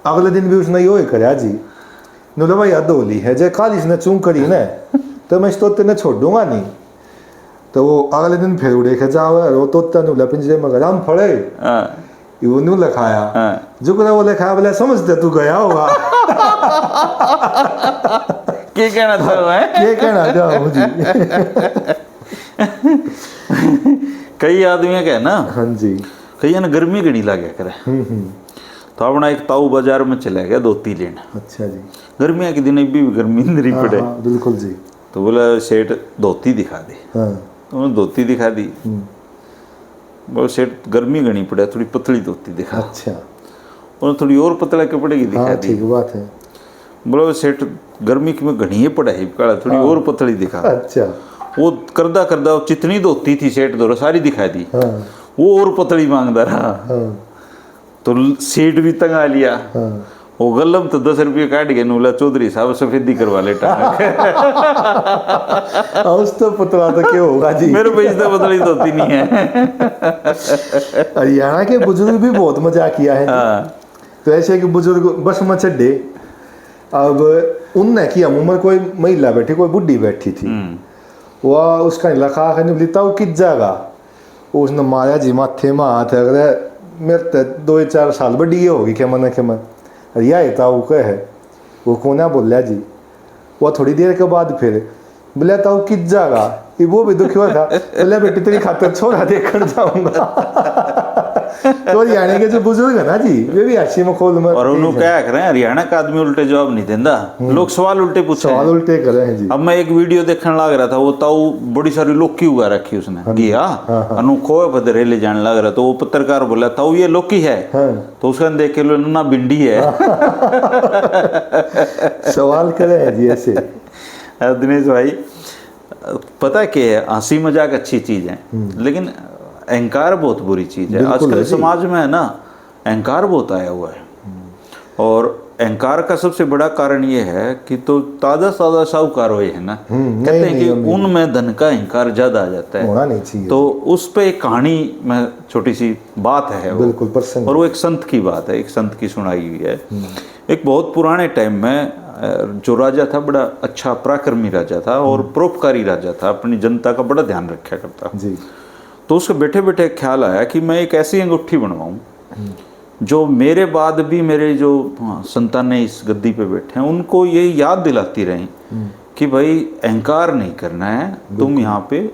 अगले दिन भी उसने यो ही करा जी, बोला भाई हद होली है, जय खाली इसने चूं करी ना तो मैं इस तोते ने छोड़ूंगा नहीं। तो वो अगले दिन फिर उड़े के जाओ, वो तोता नु पिंजरे में राम फड़े वो नु लखाया, जो करा वो लखाया, बोला समझते तू गया होगा। क्या कहना था, ये कहना था मुझे। कई आदमी का है ना, हाँ जी, कई ने गर्मी घड़ी लागया करे, तो अपना एक ताऊ बाजार में चला गया धोती लेना। अच्छा जी, गर्मियाँ के दिन भी गर्मी नहीं पड़े। बिल्कुल जी। तो बोला सेठ धोती दिखा दे, तो उन्होंने धोती दिखा दी। बोला सेठ गर्मी घनी पड़े, थोड़ी पतली धोती दिखा। अच्छा, उन्होंने थोड़ी और पतला कपड़े की दिखा दी। ठीक बात है। बोला सेठ गर्मी की में घनी पड़ा है, थोड़ी और पतली दिखा। अच्छा, वो करदा करदा जितनी धोती थी सेठ दो सारी दिखा दी, वो और पतली मांगदा रहा। तो सेठ भी तंगा लिया, वो गलम तो 10 रुपये काट गए, बोला चौधरी साहब सफेदी करवा लेटा। उस तो पतला तो क्या होगा जी, मेरे पैसे तो पतली धोती नहीं है। हरियाणा के बुजुर्ग भी बहुत मजा किया है। तो ऐसे कि बुजुर्ग बस में चढ़े, अब उनने की हम उम्र कोई महिला बैठी, कोई बुढ़ी बैठी थी, वह उसका लखा लिता वो किस जागा, उसने माया जी माथे में हाथ, अगर मेरे तो 2-4 साल बड़ी होगी क्या मन के मन रिया था वो कह है, वो कोना बोलिया जी। वो थोड़ी देर के बाद फिर बोला था वो किस जागा, वो भी दुखी हुआ था, बोला बेटी तेरी खातर छोरा देखकर जाऊंगा। तो हरियाणा के जो बुजुर्ग है ना जी, वे भी हंसी में खोल में, और उन्होंने क्या करें, हरियाणा का आदमी उल्टे जवाब नहीं देता, लोग सवाल उल्टे पूछे, सवाल उल्टे कर रहे हैं जी। अब मैं एक वीडियो देखने लग रहा था, वो ताऊ बड़ी सारी लौकी उगा रखी उसने, गया अनोखो पधरे ले जाने लग रहा, तो वो पत्रकार बोला ताऊ ये लौकी है, तो उसका देख के ना भिंडी है। सवाल करे हैं जी ऐसे। दिनेश भाई पता है क्या है, हंसी मजाक अच्छी चीज है, लेकिन अहंकार बहुत बुरी चीज है। आजकल समाज में है ना, अहंकार बहुत आया हुआ है, और अहंकार का सबसे बड़ा कारण ये है कि तो ताजा सादा साहूकार हुए है ना, कहते हैं कि उनमें धन का अहंकार ज्यादा आ जाता है, होना नहीं चाहिए। तो उस पे एक कहानी में छोटी सी बात है, बिल्कुल प्रसंग, और वो एक संत की बात है, एक संत की सुनाई हुई है। एक बहुत पुराने टाइम में जो राजा था, बड़ा अच्छा पराक्रमी राजा था और परोपकारी राजा था, अपनी जनता का बड़ा ध्यान रखा करता जी। तो उसको बैठे बैठे ख्याल आया कि मैं एक ऐसी अंगूठी बनवाऊं जो मेरे बाद भी मेरे जो संतानें इस गद्दी पे बैठे हैं उनको ये याद दिलाती रहीं कि भाई अहंकार नहीं करना है, तुम यहाँ पे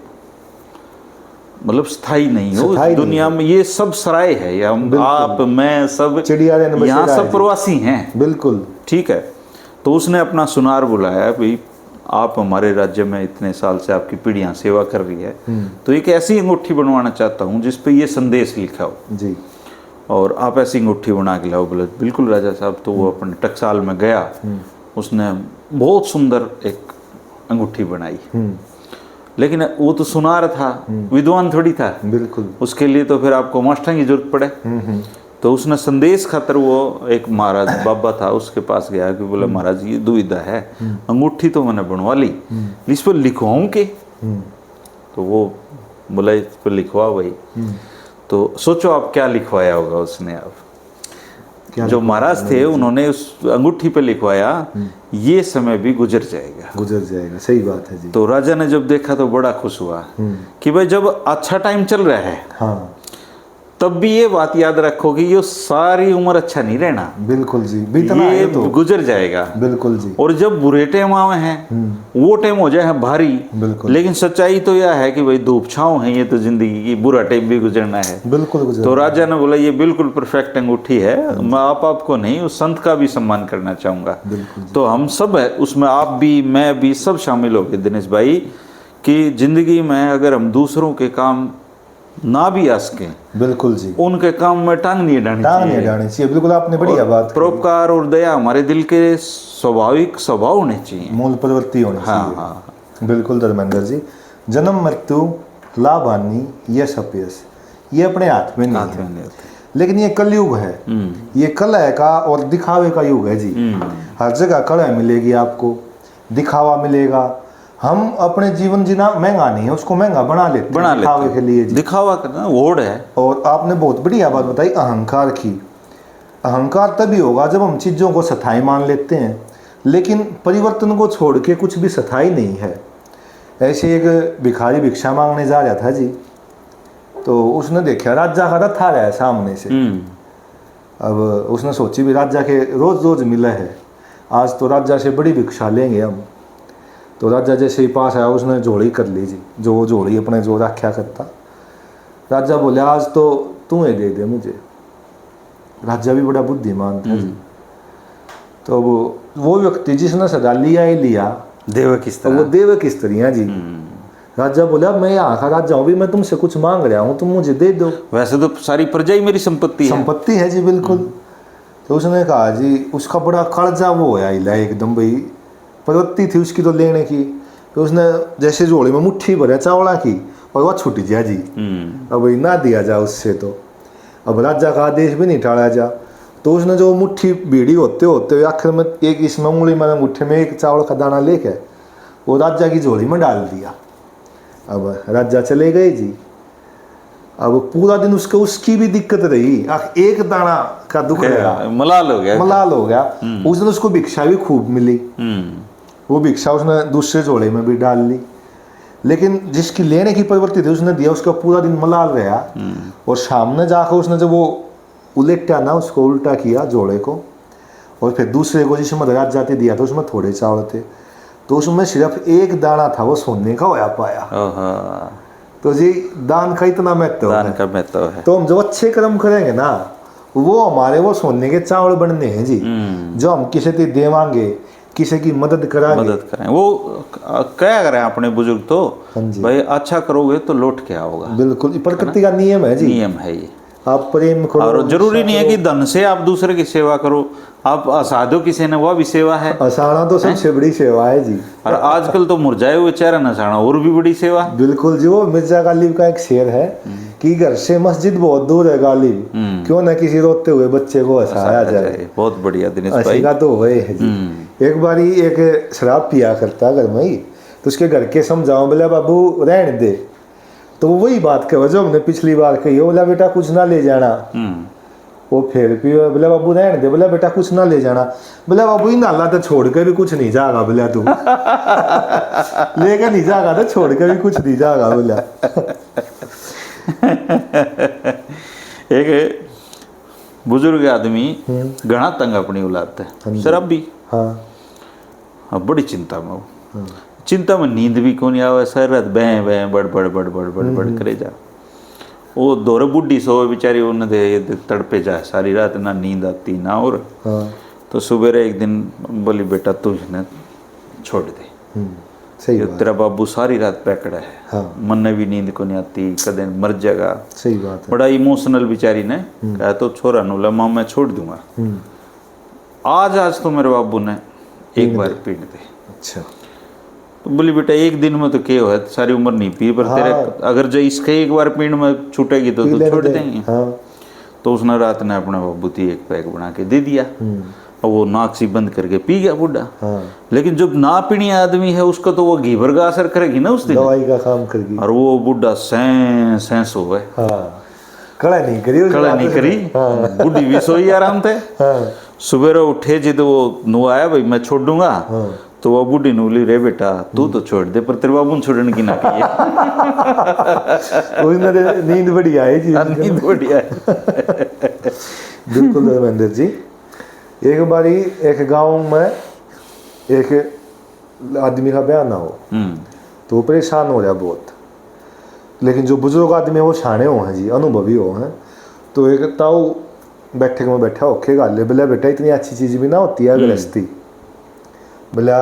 मतलब स्थायी नहीं हो, दुनिया में ये सब सराय है, या आप मैं सब चिड़िया यहाँ सब प्रवासी हैं, बिल्कुल ठीक है। तो उसने अपना सुनार बुलाया, भाई आप हमारे राज्य में इतने साल से आपकी पीढ़ियां सेवा कर रही है, तो एक ऐसी अंगूठी बनवाना चाहता हूँ जिस पे ये संदेश लिखा हो जी, और आप ऐसी अंगूठी बना के लाओ। बोले बिल्कुल राजा साहब। तो वो अपने टकसाल में गया, उसने बहुत सुंदर एक अंगूठी बनाई, लेकिन वो तो सुनार था, विद्वान थोड़ी था, बिल्कुल उसके लिए तो फिर आपको मास्टर की जरूरत पड़े। तो उसने संदेश खातर वो एक महाराज बाबा था उसके पास गया कि बोले महाराज ये दुविधा है, अंगूठी तो मैंने बनवा ली, इस पर लिखवाऊं के? तो वो बोला इस पर लिखवा भाई। तो सोचो आप क्या लिखवाया होगा उसने। आप जो महाराज थे उन्होंने उस अंगूठी पे लिखवाया, ये समय भी गुजर जाएगा। सही बात है जी। तो राजा ने जब देखा तो बड़ा खुश हुआ कि भाई जब अच्छा टाइम चल रहा है, हाँ, तब भी ये बात याद रखो कि ये सारी उम्र अच्छा नहीं रहना, बिल्कुल जी, बीतना ये तो गुजर जाएगा, बिल्कुल जी। और जब बुरे टाइम आए हैं वो टाइम हो जाए भारी, बिल्कुल। लेकिन सच्चाई तो यह है कि भाई धूप छाँव है, ये तो जिंदगी की, बुरा टाइम भी गुजरना है, बिल्कुल गुजरना। तो राजा ने बोला ये बिल्कुल परफेक्ट अंगूठी है, मैं आपको नहीं उस संत का भी सम्मान करना चाहूंगा। तो हम सब है उसमें, आप भी मैं भी सब शामिल हो गए दिनेश भाई, कि जिंदगी में अगर हम दूसरों के काम ना भी आ सके, बिल्कुल जी, उनके काम में टांग नहीं डालनी चाहिए, बिल्कुल आपने बढ़िया बात। परोपकार और दया हमारे दिल के स्वाभाविक स्वभाव होने चाहिए, मूल प्रवृत्ति होनी चाहिए। हाँ, बिल्कुल धर्मेंद्र जी। जन्म मृत्यु, लाभ हानि, यश अपयश, ये अपने हाथ में नहीं है। लेकिन ये कलयुग है, ये कलह का और दिखावे का युग है जी। हर जगह कलह मिलेगी आपको, दिखावा मिलेगा। हम अपने जीवन जीना महंगा नहीं है, उसको महंगा बना लेते हैं दिखावे के लिए जी। दिखावा करना वोड है। और आपने बहुत बढ़िया बात बताई अहंकार की। अहंकार तभी होगा जब हम चीज़ों को सथाई मान लेते हैं, लेकिन परिवर्तन को छोड़ के कुछ भी सथाई नहीं है। ऐसे एक भिखारी भिक्षा मांगने जा रहा था जी, तो उसने देखा राजा का रथ आ रहा है सामने से। अब उसने सोची भी राजा के रोज रोज मिला है, आज तो राजा से बड़ी भिक्षा लेंगे हम। तो राजा जैसे ही पास आया उसने झोली कर ली जी, जो झोली अपने जो रखा करता। राजा बोले आज तो तू ही दे दे मुझे। राजा भी बड़ा बुद्धिमान था जी। तो वो व्यक्ति जिसने सदा लिया ही लिया, देवक की स्त्री, वो देवक की स्त्री जी। राजा बोला मैं यहाँ का राजा हूँ भी, मैं तुमसे कुछ मांग रहा हूँ, तुम मुझे दे दो। वैसे तो सारी प्रजा ही मेरी संपत्ति है जी, बिल्कुल। तो उसने कहा जी, उसका बड़ा कर्जा वो है हिला एकदम, भाई प्रवृत्ति थी उसकी तो लेने की। तो उसने जैसे झोली में मुट्ठी भरा चावला की और वह छूट गया जी। अब ना दिया जा उससे, तो अब राजा का आदेश भी नहीं टाला जा। तो उसने जो मुट्ठी बीड़ी होते होते आखिर में एक इसमें उंगली में मुट्ठी में एक चावल का दाना लेके वो राजा की झोली में डाल दिया। अब राजा चले गए जी। अब पूरा दिन उसकी भी दिक्कत रही, एक दाना का दुख रहा, मलाल हो गया। उस दिन उसको भिक्षा भी खूब मिली। वो भिक्षा उसने दूसरे झोले में भी डाल ली, लेकिन जिसकी लेने की प्रवृत्ति थी उसने दिया, उसका पूरा दिन मलाल रहा। और सामने जाकर उसने जब वो उलटा ना, उसको उल्टा किया झोले को, और फिर दूसरे को जिसमें रात जाते दिया था उसमें थोड़े चावल थे, तो उसमें सिर्फ एक दाना था, वो सोने का होया पाया। तो जी दान का इतना महत्व है। तो हम जो अच्छे कर्म करेंगे ना, वो हमारे वो सोने के चावल बनने हैं जी। जो हम किसी से देवांगे, किसी की मदद करें। वो क्या करें अपने बुजुर्ग तो भाई, अच्छा करोगे तो लौट के आओगा। बिल्कुल, प्रकृति का नियम है जी, नियम है ये। आप प्रेम करो, और जरूरी नहीं है कि धन से आप दूसरे की सेवा करो, आप असाधो किसी ने, वह भी सेवा है। असाना तो सबसे बड़ी सेवा है जी। और आजकल तो मुरझाए हुए चेहरा नसाना और भी बड़ी सेवा। बिल्कुल जी, वो मिर्जा गालिब का एक शेर है कि घर से मस्जिद बहुत दूर है गालिब, क्यों न किसी रोते हुए बच्चे को हंसाया जाए। बहुत बढ़िया दिनेश भाई का तो वही है जी। एक बारी एक शराब पिया करता घर में ही, तो उसके घर के समझाओ, बोला बाबू रहने दे। तो वही बात कहो जो हमने पिछली बार कही, बोला बेटा कुछ ना ले जाना। वो फिर भी बोला बाबू रहने दे, बोला बेटा कुछ ना ले जाना। बोला बाबू ही नाला तो छोड़ के भी कुछ नहीं जाएगा, बोला तू लेकर नहीं जाएगा तो छोड़ के भी कुछ नहीं जाएगा, बोला। एक बुजुर्ग आदमी घना तंग अपनी औलाद है, शराबी। बड़ी चिंता में, चिंता में नींद भी कौन आवे, सारी रात बह बह बड़ करे जा। वो दौरे बुढ़ी सोवे बेचारी, उन्हें तड़पे जाए सारी रात, ना नींद आती ना। और तो सुबह एक दिन बोली बेटा तू इन्हें छोड़ दे, सही तेरा बाबू सारी रात पैकड़ा है, मन ने भी नींद को नहीं आती, कदे मर जाएगा। सही बात है। बड़ा इमोशनल बेचारी ने कहा, तो छोरा नुला माँ मैं छोड़ दूंगा, आज तो मेरे बाबू ने एक बार पीने दे। अच्छा। तो बोली बेटा एक दिन में तो क्या है, सारी उम्र नहीं पी, पर तेरे अगर जो इसके एक बार पीने में छूटेगी तो तू छोड़ देंगे। तो उसने रात ने अपने बाबू थी एक पैक बना के दे दिया, और वो नाक सी बंद करके पी गया बुढ़ा। लेकिन जब ना पीने आदमी है उसका तो वो घी भर का असर करेगी ना उस दिन, दवाई का काम करेगी। और वो बुढ़ा सैंस हो गए, कड़ा नहीं करी बुढ़ी भी सोई आराम थे। सुबह उठे जी तो वो नु आया भाई मैं छोड़ दूंगा। तो वो बुढ़ी ने बोली रे बेटा तू तो छोड़ दे, पर तेरे बाबू छोड़ने की ना कही। नींद बढ़िया है जी, नींद बढ़िया है। बिल्कुल धर्मेंद्र जी। एक बारी एक गांव में एक आदमी का ब्याह ना हो, तो वो परेशान हो रहा बहुत, लेकिन जो बुजुर्ग आदमी है वो छाने हो हैं जी, अनुभवी हो हैं। तो एक ताऊ बैठक में बैठा होके गाले, बोला बेटा इतनी अच्छी चीज़ भी ना होती है गृहस्थी, बोला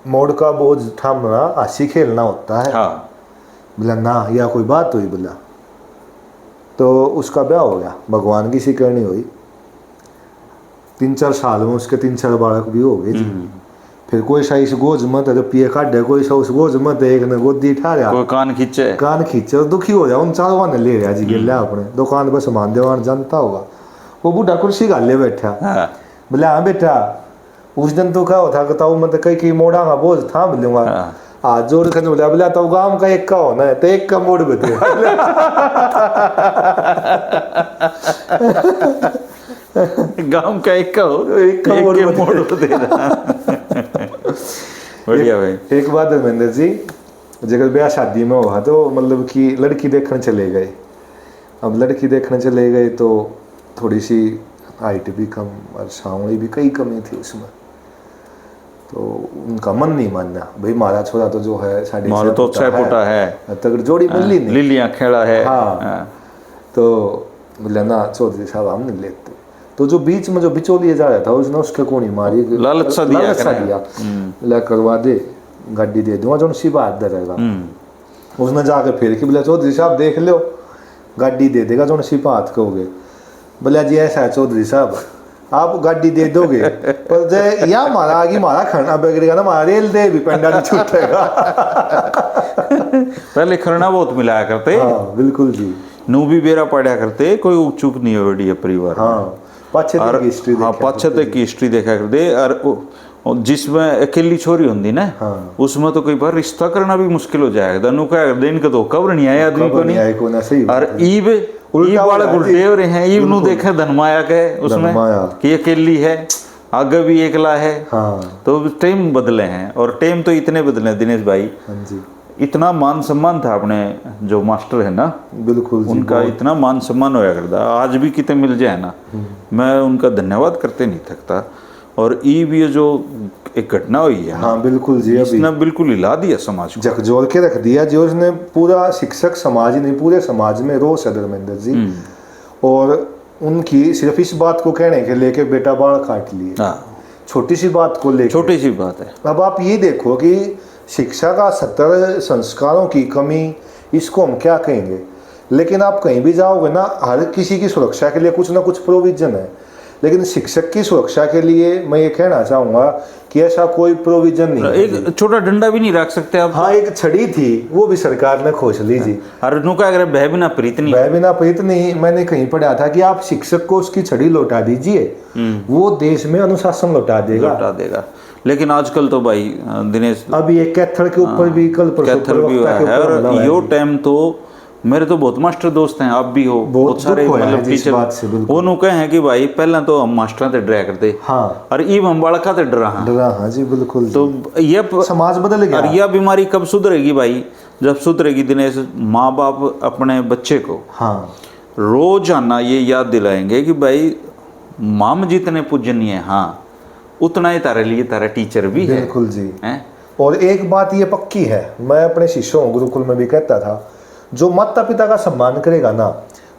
मोड़ का बोझ थामना हंसी खेलना होता है। बोला ना, या कोई बात हुई? बोला तो उसका ब्याह हो गया, भगवान की सी करनी हुई। 3-4 साल में उसके 3-4 बालक भी हो गए जी। फिर कोई सा इस गोज मत रुपये काटे, कोई सा उस गोज मत एक ने गोदी ठा रहा, कोई कान खींचे और दुखी हो जाए। उन चारों ने ले रहा जी गिल्ला अपने दुकान पर सामान देवान जानता होगा। वो बूढ़ा कुर्सी गाले बैठा, बोले हाँ बेटा उस दिन तो क्या होता बताओ, मतलब कई मोड़ा का बोझ थाम लूंगा, हाथ जोड़ कर बोला तो गांव का एक का होना है तो एक का मोड़ बते गांव का एक का हो, एक का मोड़ देना। बढ़िया भाई। एक बात धर्मेंद्र जी, जगह ब्याह शादी में हुआ तो मतलब कि लड़की देखने चले गए। अब लड़की देखने चले गए तो थोड़ी सी हाइट भी कम और सांवली भी कई कमी थी उसमें, तो उनका मन नहीं मानना भाई हमारा छोरा तो जो है 6.5 फुटा है तगड़ जोड़ी मिली नहीं, लिलियां खेड़ा है। हाँ तो बोले ना चौधरी साहब हम नहीं लेते। तो जो बीच में जो बिचौलिए जा रहा था उसने उसके कोनी मारी, लालच सा दिया ले करवा दे गाड़ी दे दूंगा जो सी बात रहेगा। उसने जाके फिर के बोला चौधरी साहब देख लो गाड़ी दे देगा जो सी बात कहोगे। बोला जी ऐसा है चौधरी साहब आप गाड़ी दे दोगे पर जय या मारा आगे मारा खरना बिगड़ेगा ना, मारा रेल दे भी पेंडा नहीं छूटेगा। पहले खरना बहुत मिलाया करते। हाँ बिल्कुल जी। नू भी बेरा पड़ा करते, कोई उपचुक नहीं हो बढ़िया परिवार। हाँ पाछे की हिस्ट्री देखा करते। और जिसमें अकेली छोरी होती ना, हाँ। उसमें तो कई बार रिश्ता करना भी मुश्किल हो जाएगा। नु क्या कर दे इनका तो कवर नहीं आया आदमी को नहीं। और ईब वाले उल्टे हो रहे हैं, ईब नु देखे धनमाया के उसमें कि अकेली है, आगे भी एकला है। हाँ। तो टाइम बदले हैं और टाइम तो इतने बदले दिनेश भाई। हाँ जी। इतना मान सम्मान था अपने जो मास्टर है ना, बिल्कुल उनका इतना मान सम्मान होया करता। आज भी कितने मिल जाए ना, मैं उनका धन्यवाद करते नहीं थकता। और ये जो एक घटना हुई है, हाँ बिल्कुल जी, इसने बिल्कुल हिला दिया समाज को, झकझोर के रख दिया जी। उसने पूरा शिक्षक समाज नहीं पूरे समाज में रोष है धर्मेंद्र जी। और उनकी सिर्फ इस बात को कहने के लेके बेटा बाल काट लिए, छोटी सी बात को लेकर, छोटी सी बात है। अब आप ये देखो कि शिक्षा का स्तर, संस्कारों की कमी, इसको हम क्या कहेंगे। लेकिन आप कहीं भी जाओगे ना, हर किसी की सुरक्षा के लिए कुछ ना कुछ प्रोविजन है, लेकिन शिक्षक की सुरक्षा के लिए मैं ये कहना चाहूंगा कि ऐसा कोई प्रोविजन नहीं। एक छोटा डंडा भी नहीं रख सकते आप। हाँ एक छड़ी थी वो भी सरकार ने खोज ली जी। अरे भय बिना प्रीत नहीं, मैंने कहीं पढ़ा था कि आप शिक्षक को उसकी छड़ी लौटा दीजिए, वो देश में अनुशासन लौटा देगा। लेकिन आजकल तो भाई दिनेश अभी एक कैथल के ऊपर भी कल कैथल भी हुआ है। और यो टाइम तो मेरे तो बहुत मास्टर दोस्त हैं, आप भी हो, बहुत सारे मतलब टीचर वो नु कहे हैं कि भाई पहले तो हम मास्टर से डरा करते, हाँ, और ईब हम बालका से डरा हाँ जी बिल्कुल। तो ये समाज बदल गया। और यह बीमारी कब सुधरेगी भाई? जब सुधरेगी दिनेश, माँ बाप अपने बच्चे को हाँ रोजाना ये याद दिलाएंगे कि भाई माम जितने पूजनीय है, हाँ उतना ही तारे लिए तारा टीचर भी है। बिल्कुल जी। और एक बात ये पक्की है, मैं अपने शिष्यों गुरुकुल में भी कहता था, जो माता पिता का सम्मान करेगा ना,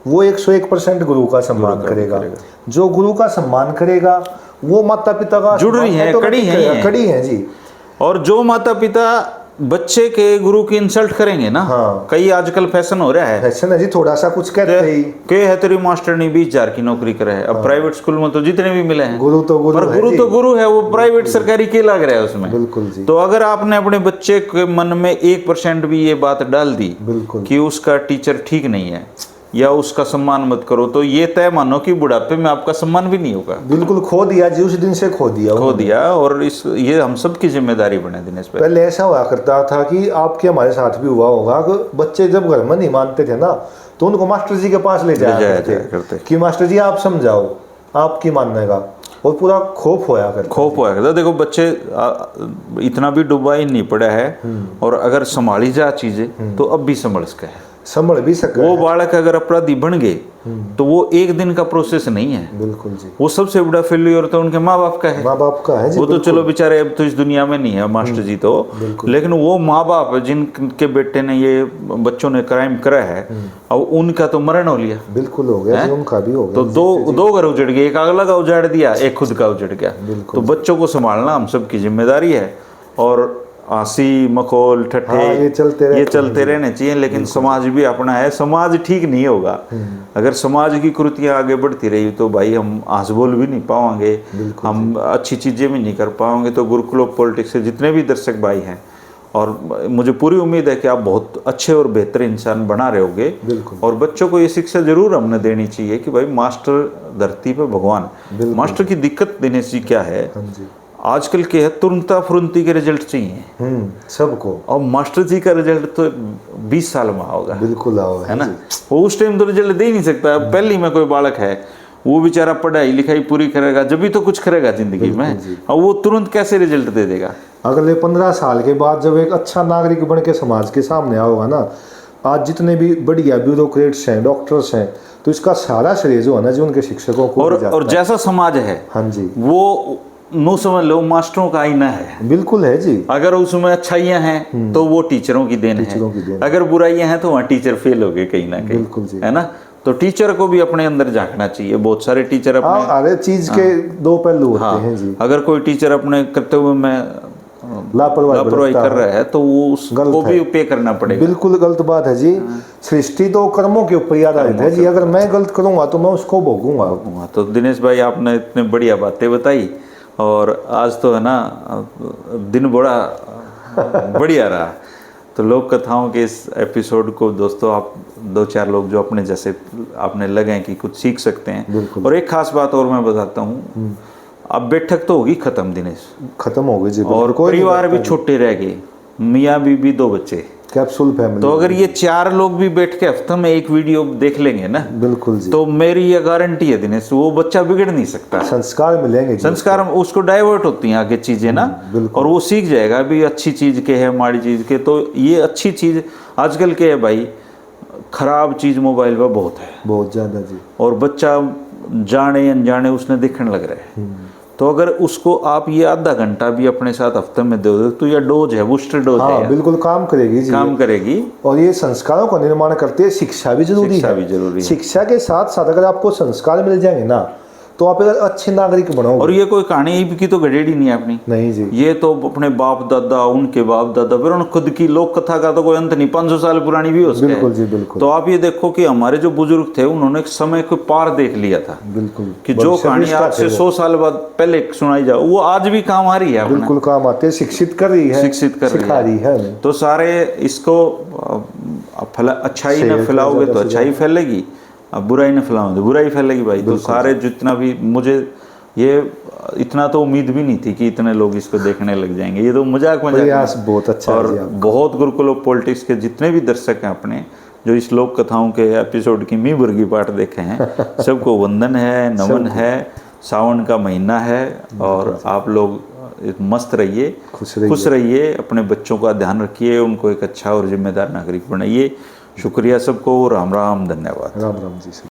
वो 101% गुरु का सम्मान करेगा। जो गुरु का सम्मान करेगा वो माता पिता का जुड़ रही है, कड़ी है जी। और जो माता पिता बच्चे के गुरु की इंसल्ट करेंगे ना, हाँ, कई आजकल फैशन हो रहा है, फैशन है जी, थोड़ा सा कुछ कहते ही के है तेरी मास्टर ने 20,000 की नौकरी करे है। अब हाँ। प्राइवेट स्कूल में तो जितने भी मिले हैं, गुरु तो गुरु है, वो प्राइवेट सरकारी के लग रहा है उसमें। बिल्कुल जी। तो अगर आपने अपने बच्चे के मन में 1% भी ये बात डाल दी कि उसका टीचर ठीक नहीं है या उसका सम्मान मत करो, तो ये तय मानो कि बुढ़ापे में आपका सम्मान भी नहीं होगा। बिल्कुल खो दिया जी, उस दिन से खो दिया। और ये हम सब की जिम्मेदारी बने दिनेश भाई। पहले ऐसा हुआ करता था कि आपके हमारे साथ भी हुआ होगा कि बच्चे जब घर में नहीं मानते थे ना, तो उनको मास्टर जी के पास ले जाया करते कि मास्टर जी आप समझाओ, आपकी मानने का, और पूरा खौफ होया करता। देखो बच्चे इतना भी डूबा ही नहीं पड़ा है, और अगर संभाली जा चीजें तो अब भी संभल भी सके। वो बालक अगर अपराधी बन गए तो वो एक दिन का प्रोसेस नहीं है। बिल्कुल जी। वो सबसे बड़ा फेल्यूर तो उनके माँ बाप का है जी। वो तो चलो बेचारे अब तो इस दुनिया में नहीं है मास्टर जी तो, लेकिन वो माँ बाप जिनके बेटे ने ये बच्चों ने क्राइम करा है, अब उनका तो मरण हो लिया। बिल्कुल हो गया, उनका भी हो गया। तो दो घर उजड़ गए, एक अगला का उजाड़ दिया, एक खुद का उजड़ गया। तो बच्चों को संभालना हम सबकी जिम्मेदारी है। और हंसी मखौल ठट्ठे हाँ, ये चलते रहने चाहिए, लेकिन समाज भी अपना है, समाज ठीक नहीं होगा। अगर समाज की कृतियाँ आगे बढ़ती रही तो भाई हम हंस बोल भी नहीं पाएंगे, हम अच्छी चीज़ें भी नहीं कर पाएंगे। तो गुरुकुल ऑफ पॉलिटिक्स के जितने भी दर्शक भाई हैं, और मुझे पूरी उम्मीद है कि आप बहुत अच्छे और बेहतर इंसान बना रहे होगे। और बच्चों को ये शिक्षा जरूर हमने देनी चाहिए कि भाई मास्टर धरती पे भगवान। मास्टर की दिक्कत देने से क्या है, आजकल के है तुरंता फुरंती के रिजल्ट चाहिए सबको, और मास्टर जी का रिजल्ट तो 20 साल में होगा, बिल्कुल आओ है ना। वो उस टाइम तो रिजल्ट दे ही नहीं सकता। पहली में कोई बालक है, वो बेचारा पढ़ाई लिखाई पूरी करेगा जब भी तो कुछ करेगा जिंदगी में, और वो तुरंत कैसे रिजल्ट दे देगा। अगले 15 साल के बाद जब एक अच्छा नागरिक बन के समाज के सामने आओगा ना, आज जितने भी बढ़िया ब्यूरोक्रेट्स हैं, डॉक्टर्स हैं, तो इसका सारा श्रेय जो है ना, जो उनके शिक्षकों को और जैसा समाज है, हाँ जी, वो नो समझ लो मास्टरों का आईना है। बिल्कुल है जी। अगर उसमें अच्छाइयाँ हैं तो वो टीचरों की देन है, अगर बुराइयां हैं तो वहाँ टीचर फेल हो गए कहीं ना कहीं, बिल्कुल जी, है ना। तो टीचर को भी अपने अंदर झांकना चाहिए। बहुत सारे टीचर अपने हर चीज के दो पहलू होते हैं जी। अगर कोई टीचर अपने कर्तव्य में लापरवाही कर रहा है तो वो उसको भी पे करना पड़ेगा। बिल्कुल गलत बात है जी। सृष्टि तो कर्मों के ऊपर आधारित है जी, अगर मैं गलत करूंगा तो मैं उसको भोगूंगा। तो दिनेश भाई आपने इतने बढ़िया बातें बताई, और आज तो है ना दिन बड़ा बढ़िया रहा। तो लोक कथाओं के इस एपिसोड को दोस्तों आप 2-4 लोग जो अपने जैसे आपने लगे कि कुछ सीख सकते हैं। और एक खास बात और मैं बताता हूँ, अब बैठक तो होगी खत्म दिनेश, खत्म हो गई जी, और परिवार भी छोटे रह गए, मियाँ बीबी 2 बच्चे, कैप्सूल फैमिली। तो अगर ये 4 लोग भी बैठ के हफ्ते में एक वीडियो देख लेंगे ना, बिल्कुल जी, तो मेरी ये गारंटी है दिनेश, वो बच्चा बिगड़ नहीं सकता। संस्कार मिलेंगे, संस्कार उसको डाइवर्ट होती हैं आगे चीजें ना, और वो सीख जाएगा भी अच्छी चीज के है माड़ी चीज के। तो ये अच्छी चीज आजकल के है भाई, खराब चीज मोबाइल पर बहुत है, बहुत ज्यादा जी, और बच्चा जाने अनजाने उसने देखने लग रहा है। तो अगर उसको आप ये आधा घंटा भी अपने साथ हफ्ते में दे दो तो यह डोज है, बूस्टर डोज है, बिल्कुल काम करेगी जी, काम करेगी। और ये संस्कारों का निर्माण करते हैं। शिक्षा भी जरूरी है, शिक्षा के साथ साथ अगर आपको संस्कार मिल जाएंगे ना, तो आप एक अच्छे नागरिक बनोगे। और ये कोई कहानी की तो गडेड़ी नहीं है अपनी, नहीं जी, ये तो अपने बाप दादा, उनके बाप दादा, फिर उन खुद की लोक कथा का तो कोई अंत नहीं, 500 साल पुरानी भी हो सकती है। बिल्कुल जी, बिल्कुल। तो आप ये देखो कि हमारे जो बुजुर्ग थे उन्होंने एक समय को पार देख लिया था, बिल्कुल, कि जो कहानी आज से 100 साल बाद पहले सुनाई जाओ वो आज भी काम आ रही है, बिल्कुल काम आते हैं, शिक्षित कर रही है, सिखा रही है। तो सारे इसको अच्छाई न फैलाओगे तो अच्छाई फैलेगी, अब बुराई न फैलाओगे तो बुराई फैलेगी भाई। तो सारे जितना भी, मुझे ये इतना तो उम्मीद भी नहीं थी कि इतने लोग इसको देखने लग जाएंगे, ये तो मजाक बहुत अच्छा। और बहुत गुरुकुल ऑफ पॉलिटिक्स के जितने भी दर्शक हैं अपने, जो इस लोक कथाओं के एपिसोड की मी वर्गी पाठ देखे हैं, सबको वंदन है, नमन है। सावन का महीना है और आप लोग मस्त रहिए, खुश रहिए, अपने बच्चों का ध्यान रखिए, उनको एक अच्छा और जिम्मेदार नागरिक बनाइए। शुक्रिया सबको, राम राम, धन्यवाद। राम राम जी।